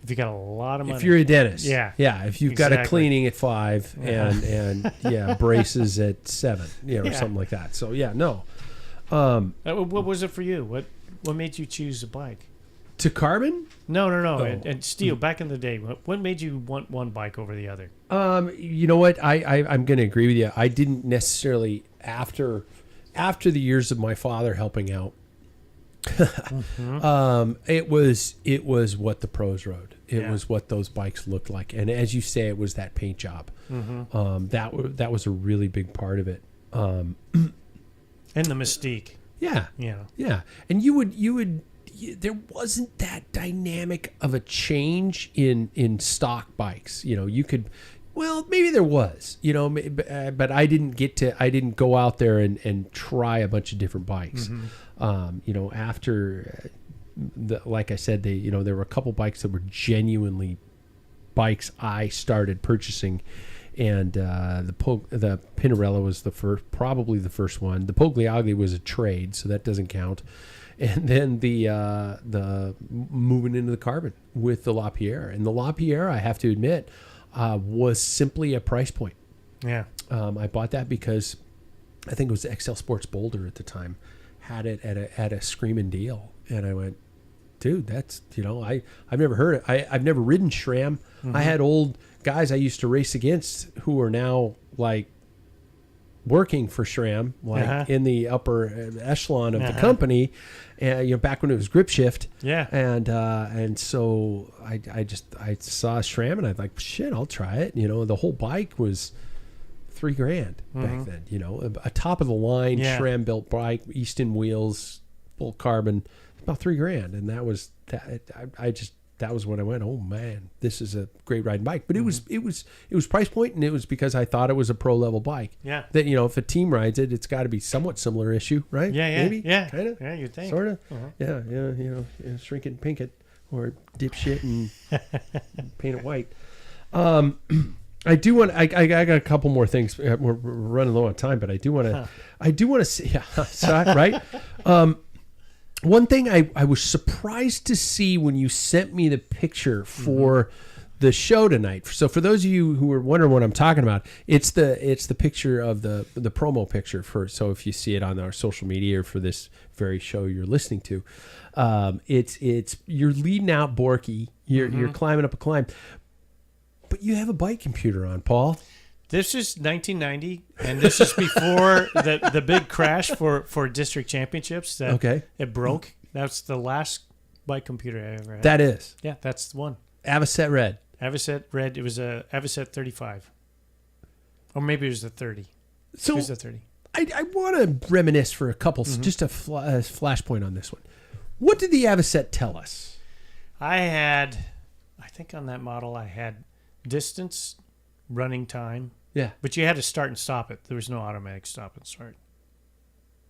If you got a lot of money. If you're a dentist. Yeah. Yeah, if you've got a cleaning at 5 and braces at 7, or something like that. So, no. What was it for you? What made you choose a bike? To carbon? No. Oh. And steel, back in the day, what made you want one bike over the other? You know what? I'm going to agree with you. I didn't necessarily, after the years of my father helping out, It was what the pros rode. It was what those bikes looked like, and as you say, it was that paint job. That was a really big part of it. And the mystique. Yeah, yeah. And there wasn't that dynamic of a change in stock bikes. You could. Well, maybe there was, but I didn't go out there and try a bunch of different bikes. After, like I said, there were a couple bikes that were genuinely bikes I started purchasing, and the Pinarello was probably the first one. The Pogliagli was a trade, so that doesn't count. And then the moving into the carbon with the LaPierre, and the LaPierre, I have to admit, was simply a price point. Yeah. I bought that because I think it was XL Sports Boulder at the time had it at a screaming deal, and I went, dude, that's I've never heard it. I've never ridden SRAM. I had old guys I used to race against who are now like working for SRAM, like in the upper echelon of the company, and back when it was grip shift. Yeah. And so I saw SRAM and I was like, shit, I'll try it. The whole bike was $3,000 back then. A top of the line SRAM built bike, Easton wheels, full carbon, about $3,000, and that was that. That was when I went, oh man, this is a great riding bike. But it was price point, and it was because I thought it was a pro level bike. Yeah. That if a team rides it, it's got to be somewhat similar issue, right? Yeah. Maybe. Yeah. Kind of. Yeah, you think. Sort of. Yeah. Shrink it and pink it, or dipshit and paint it white. I do want. I got a couple more things. We're running low on time, but I do want to. I do want to see. Yeah, right. One thing I was surprised to see when you sent me the picture for the show tonight. So for those of you who are wondering what I'm talking about, it's the picture of the promo picture for. So if you see it on our social media or for this very show you're listening to, it's you're leading out Borky. You're climbing up a climb, but you have a bike computer on, Paul. This is 1990, and this is before the big crash for district championships. It broke. That's the last bike computer I ever had. That is. Yeah, that's the one. Avocet Red. Avocet Red. It was a Avocet 35. Or maybe it was a 30. So it was a 30. I want to reminisce for a couple, just a flashpoint on this one. What did the Avocet tell us? I think on that model I had distance, running time. Yeah. But you had to start and stop it. There was no automatic stop and start.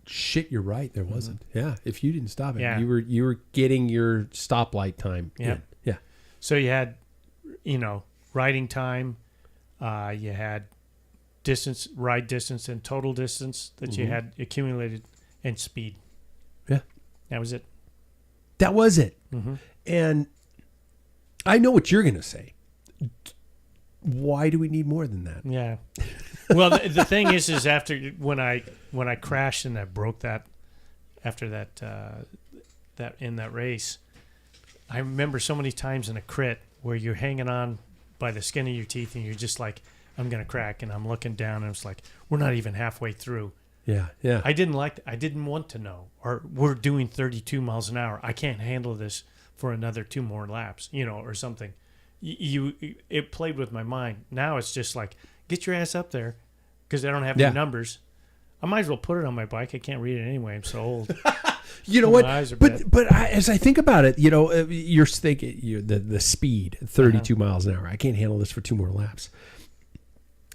Shit, you're right. There wasn't. Yeah. If you didn't stop it, you were getting your stoplight time. Yeah. Yeah. So you had, riding time. You had ride distance and total distance that you had accumulated, and speed. Yeah. That was it. That was it. And I know what you're going to say. Why do we need more than that? Yeah. Well, the thing is after when I crashed and I broke that after that in that race, I remember so many times in a crit where you're hanging on by the skin of your teeth and you're just like, I'm gonna crack, and I'm looking down and it's like, we're not even halfway through. Yeah. I didn't want to know, or we're doing 32 miles an hour. I can't handle this for another 2 more laps, or something. It played with my mind. Now it's just like, get your ass up there, because I don't have any numbers. I might as well put it on my bike. I can't read it anyway. I'm so old. You know what? But as I think about it, you're thinking the speed, 32 miles an hour. I can't handle this for 2 more laps.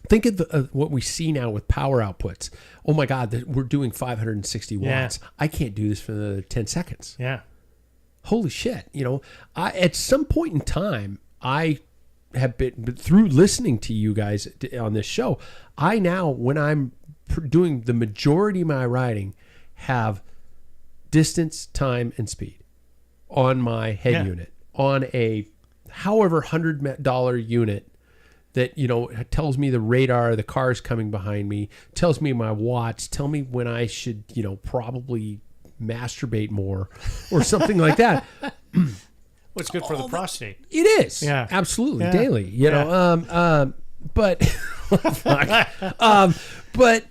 Think of what we see now with power outputs. Oh my God, we're doing 560 watts. I can't do this for another 10 seconds. Yeah. Holy shit. At some point in time, I have been, through listening to you guys on this show, I now, when I'm doing the majority of my riding, have distance, time, and speed on my head unit, on a however $100 unit that, tells me the radar, the car's coming behind me, tells me my watts, tell me when I should, probably masturbate more or something like that. Well, it's good for the prostate. It is. Yeah. Absolutely. Yeah. Daily. But but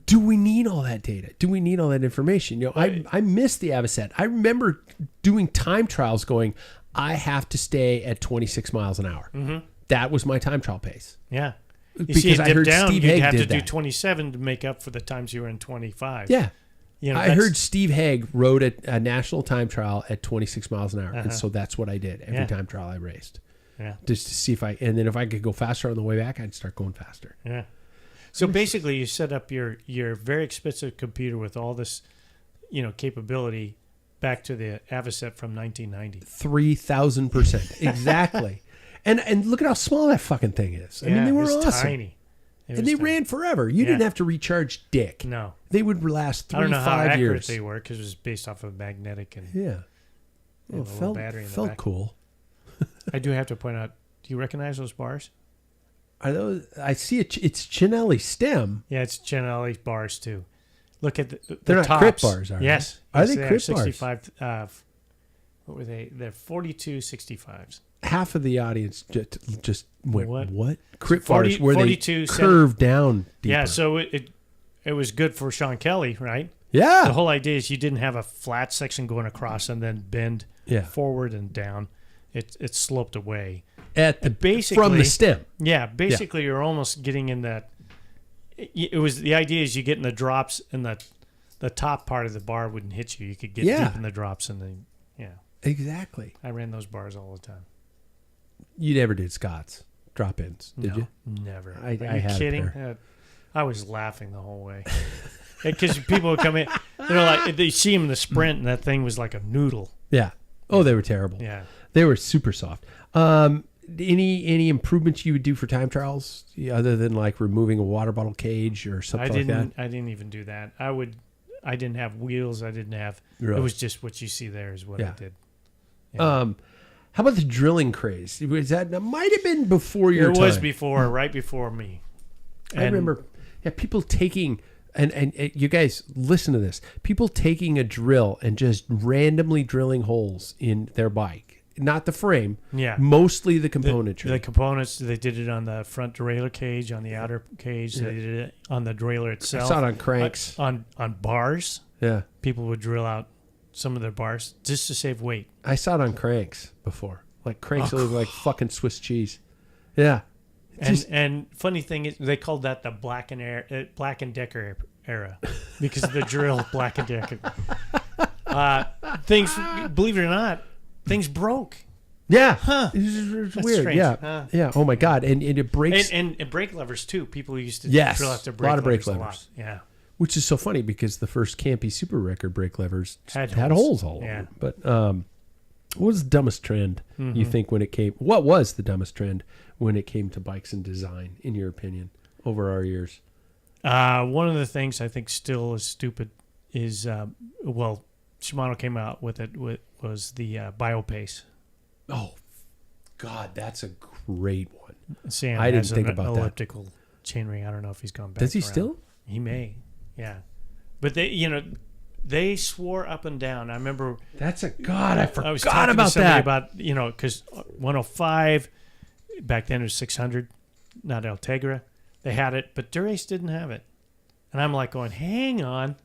do we need all that data? Do we need all that information? You know, I miss the Avocet. I remember doing time trials going, I have to stay at 26 miles an hour. Mm-hmm. That was my time trial pace. Yeah. Because I heard Steve Haig have did to do that. 27 to make up for the times you were in 25. Yeah. You know, I heard Steve Haig rode a national time trial at 26 miles an hour. And so that's what I did every time trial I raced. Yeah. Just to see and then if I could go faster on the way back, I'd start going faster. Yeah. So basically you set up your very expensive computer with all this, capability back to the Avocet from 1990. 3,000%. Exactly. And look at how small that fucking thing is. I mean, they were awesome. Tiny. And they ran forever. You didn't have to recharge dick. No. They would last 3 to 5 years. I don't know how accurate they were because it was based off of magnetic and Well, a little battery in the felt back. cool. I do have to point out, do you recognize those bars? Are those? I see it's Chinelli stem. Yeah, it's Chinelli bars too. Look at the They're not tops. crit bars, are they? Yes. Are Yes, they crit bars? 65. What were they? They're 42 65s. Half of the audience just went, what? Crit 40, bars where they 42 curve down deeper. Yeah, so it was good for Sean Kelly, right? Yeah. The whole idea is you didn't have a flat section going across and then bend forward and down. It sloped away. From the stem. Yeah, basically you're almost getting in that. It was the idea is you get in the drops and the top part of the bar wouldn't hit you. You could get deep in the drops and then Exactly. I ran those bars all the time. You never did Scott's drop-ins, did you? Never. I Are you had kidding? I was laughing the whole way because people would come in. Like they see him in the sprint, and that thing was like a noodle. Yeah. Oh, they were terrible. Yeah. They were super soft. Any improvements you would do for time trials other than like removing a water bottle cage or something like that? I didn't even do that. I didn't have wheels. I didn't have. Really? It was just what you see there is what I did. Yeah. How about the drilling craze? Was that might have been before your time? It was before, right before me. I remember, people taking and you guys listen to this. People taking a drill and just randomly drilling holes in their bike, not the frame. Yeah, mostly the componentry. The components. They did it on the front derailleur cage, on the outer cage. They did it on the derailleur itself. I saw it on cranks. On bars. Yeah, people would drill out some of their bars just to save weight. I saw it on cranks before. Like cranks that look like fucking Swiss cheese. Yeah. And funny thing is, they called that the Black and Decker era because of the drill Black and Decker. Things, believe it or not, things broke. Yeah. Huh. It's That's weird. strange. Yeah. Huh. Yeah. Oh my God. And it breaks. And brake levers too. People used to drill out their brake levers. A lot of brake levers. Yeah. Which is so funny because the first Campy Super Record brake levers had holes all over them. But what was the dumbest trend you think when it came? What was the dumbest trend when it came to bikes and design, in your opinion, over our years? One of the things I think still is stupid is, Shimano came out with it was the BioPace. Oh, God, that's a great one. Sam I didn't has think an about elliptical chainring. I don't know if he's gone back. Does he around. still? He may. Yeah. But they swore up and down. I remember. I forgot I was talking about to somebody that. about, because 105, back then it was 600, not Ultegra. They had it, but Dura-Ace didn't have it. And I'm like going, hang on.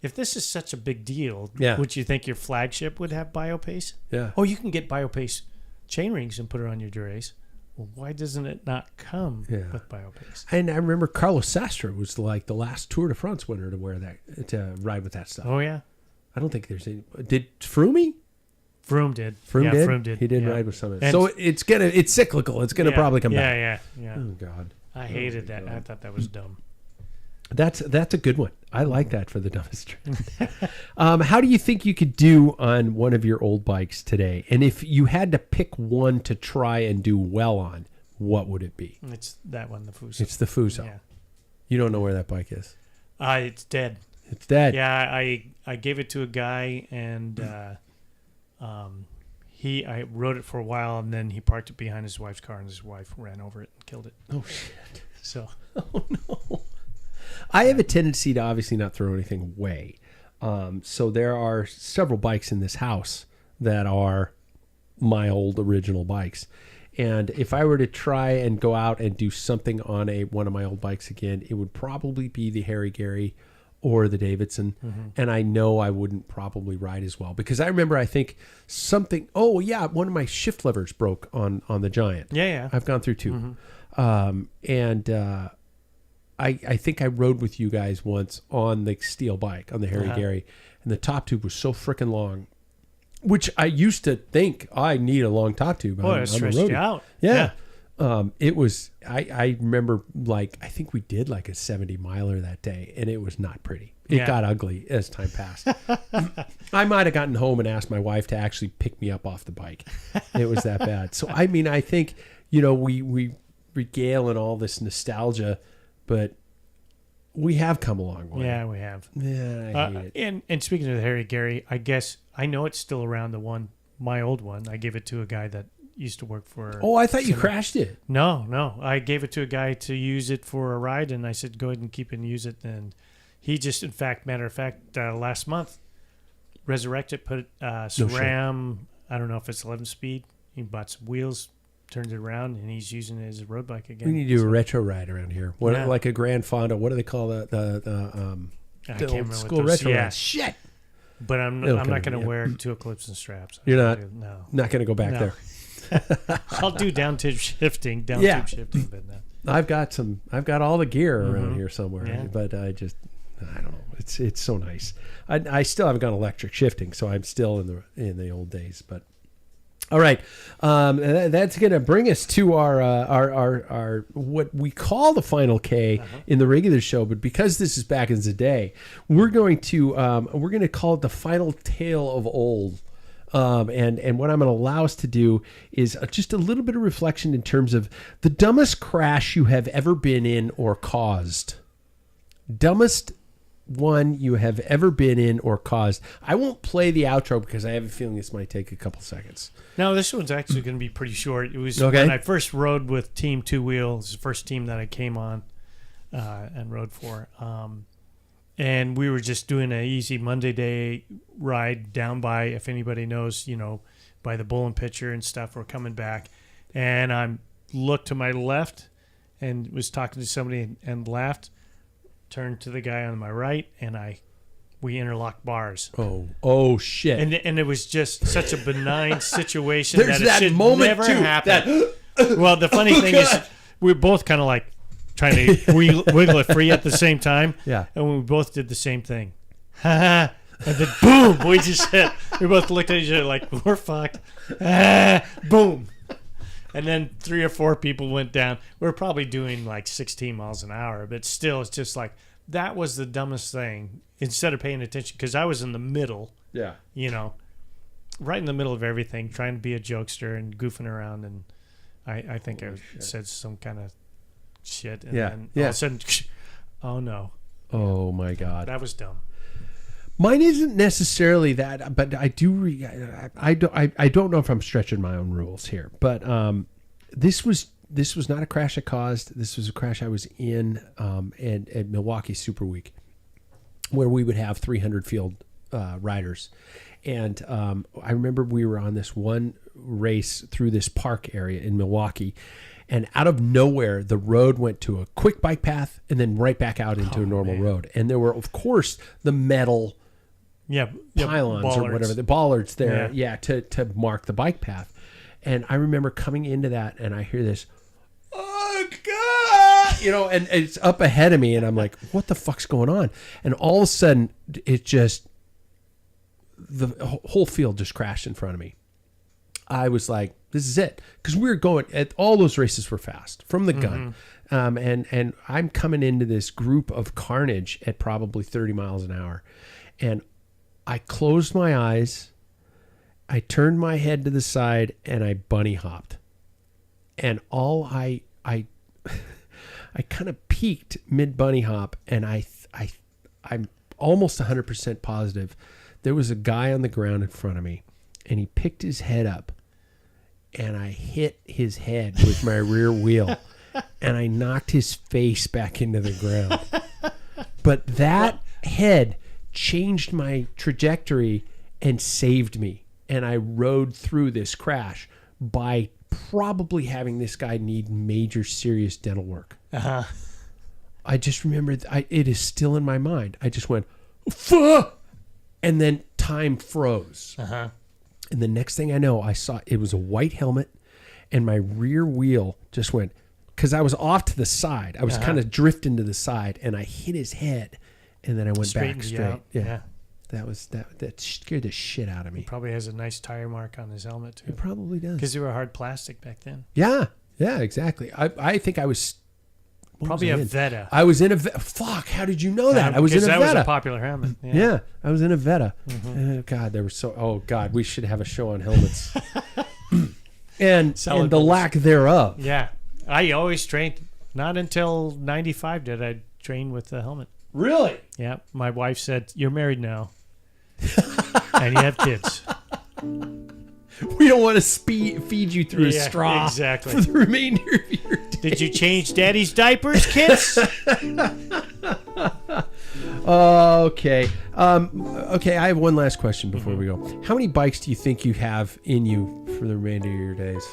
If this is such a big deal, would you think your flagship would have BioPace? Yeah. Oh, you can get BioPace chainrings and put it on your Dura-Ace. Well, why doesn't it not come with BioPace? And I remember Carlos Sastre was like the last Tour de France winner to wear that, to ride with that stuff. Oh, yeah. I don't think there's any. Did Froome? Froome did. Froome did? He did ride with some of it. So it's cyclical. It's going to probably come back. Yeah. Oh, God. I hated that. I thought that was dumb. That's a good one. I like that for the dumbest trend. How do you think you could do on one of your old bikes today? And if you had to pick one to try and do well on, what would it be? It's that one, the Fuso. It's the Fuso. Yeah. You don't know where that bike is? It's dead. It's dead. Yeah, I gave it to a guy, and I rode it for a while, and then he parked it behind his wife's car, and his wife ran over it and killed it. Oh, shit. So. Oh, no. I have a tendency to obviously not throw anything away. So there are several bikes in this house that are my old original bikes. And if I were to try and go out and do something on one of my old bikes again, it would probably be the Harry Gary or the Davidson. And I know I wouldn't probably ride as well because I remember, I think something, one of my shift levers broke on the Giant. Yeah. I've gone through two. I think I rode with you guys once on the steel bike, on the Harry Gary, and the top tube was so freaking long, which I used to think I need a long top tube. It stretched you out. Yeah. It was, I remember I think we did like a 70 miler that day, and it was not pretty. It got ugly as time passed. I might have gotten home and asked my wife to actually pick me up off the bike. It was that bad. So, I mean, I think, we regale in all this nostalgia, but we have come a long way. Yeah, we have. Yeah, I hate it. And speaking of the Harry Gary, I guess I know it's still around, my old one. I gave it to a guy that used to work for... Oh, I thought you crashed it. No. I gave it to a guy to use it for a ride, and I said, go ahead and keep it and use it. And he just, matter of fact, last month, resurrected, put SRAM, I don't know if it's 11-speed. He bought some wheels, turned it around, and he's using it as a road bike again. We need to do a retro ride around here. Like a Grand Fonda. What do they call the old school retro ride? Shit. But I'm not going to wear 2 Eclipse and straps. You're not going to go back there. I'll do down tube shifting, but no. I've got all the gear around here somewhere, but I don't know. It's so nice. I still haven't got electric shifting, so I'm still in the old days. But all right, that's going to bring us to our what we call the final K in the regular show. But because this is back in the day, we're going to call it the final tale of old. And what I'm going to allow us to do is just a little bit of reflection in terms of the dumbest crash you have ever been in or caused. Dumbest one you have ever been in or caused. I won't play the outro because I have a feeling this might take a couple seconds. No, this one's actually going to be pretty short. It was when I first rode with Team Two Wheel. It was the first team that I came on and rode for. And we were just doing an easy Monday day ride down by, if anybody knows, by the Bull and Pitcher and stuff. We're coming back. And I looked to my left and was talking to somebody and laughed, turned to the guy on my right, and we interlocked bars. Oh shit. And it was just such a benign situation There's that it should never happen. Well, the funny thing is we were both kind of like trying to wiggle it free at the same time. Yeah. And we both did the same thing. And then boom, we just hit. We both looked at each other like, we're fucked. Boom. And then 3 or 4 people went down. We were probably doing like 16 miles an hour, but still, it's just like, that was the dumbest thing. Instead of paying attention, because I was in the middle. Yeah. Right in the middle of everything, trying to be a jokester and goofing around. And I think I said some kind of shit. And then all of a sudden, oh no. Oh my God. That was dumb. Mine isn't necessarily that, but I do. I don't know if I'm stretching my own rules here, but this was not a crash I caused. This was a crash I was in at Milwaukee Super Week, where we would have 300 field riders, and I remember we were on this one race through this park area in Milwaukee. And out of nowhere, the road went to a quick bike path and then right back out into a normal road. And there were, of course, the metal pylons bollards. Or whatever, the bollards there, to mark the bike path. And I remember coming into that, and I hear this, oh, God! And it's up ahead of me, and I'm like, what the fuck's going on? And all of a sudden, it just, the whole field just crashed in front of me. I was like, this is it. Because we were going, all those races were fast from the gun. And I'm coming into this group of carnage at probably 30 miles an hour. And I closed my eyes, I turned my head to the side, and I bunny hopped. And I kind of peaked mid bunny hop, and I'm almost 100% positive there was a guy on the ground in front of me, and he picked his head up, and I hit his head with my rear wheel, and I knocked his face back into the ground. But that head changed my trajectory and saved me, and I rode through this crash by probably having this guy need major, serious dental work. Uh-huh. I just remembered, it is still in my mind. I just went, fuh! And then time froze. Uh-huh. And the next thing I know, I saw it was a white helmet, and my rear wheel just went, because I was off to the side. I was kind of drifting to the side, and I hit his head, and then I went back straight. Yeah. That scared the shit out of me. He probably has a nice tire mark on his helmet, too. It probably does. Because they were hard plastic back then. Yeah, exactly. I think I was... Probably a Veta. I was in a fuck. How did you know that? I was in a Veta. That was a popular helmet. Yeah, I was in a Veta. God, there were so. Oh God, we should have a show on helmets and the lack thereof. Yeah, I always trained. Not until '95 did I train with the helmet. Really? Yeah. My wife said, "You're married now, and you have kids. We don't want to feed you through a straw exactly for the remainder of your days." Did you change Daddy's diapers, kids? Okay. Okay, I have one last question before we go. How many bikes do you think you have in you for the remainder of your days?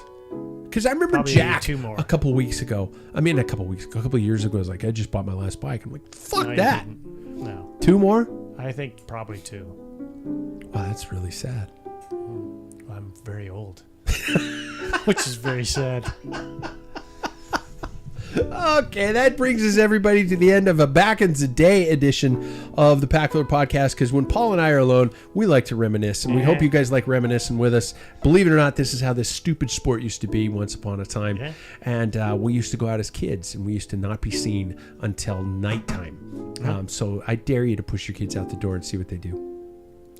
Because I remember Probably Jack 2 more. a couple years ago, I was like, I just bought my last bike. I'm like, fuck that. No. 2 more? I think probably 2. Wow, that's really sad. I'm very old. Which is very sad. Okay, that brings us, everybody, to the end of a Back-ins a Day edition of the Packfiller Podcast, because when Paul and I are alone, we like to reminisce, and we hope you guys like reminiscing with us. Believe it or not, this is how this stupid sport used to be once upon a time, and we used to go out as kids, and we used to not be seen until nighttime. So I dare you to push your kids out the door and see what they do.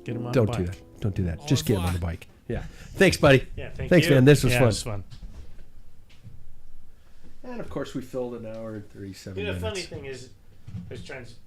Get them on Don't the bike. do that. Don't do that. Just get them on the bike. Yeah. Thanks, buddy. Yeah, thanks, you. man. This was fun. It was fun. And, of course, we filled an hour and 37 minutes. The funny thing is, I was trying to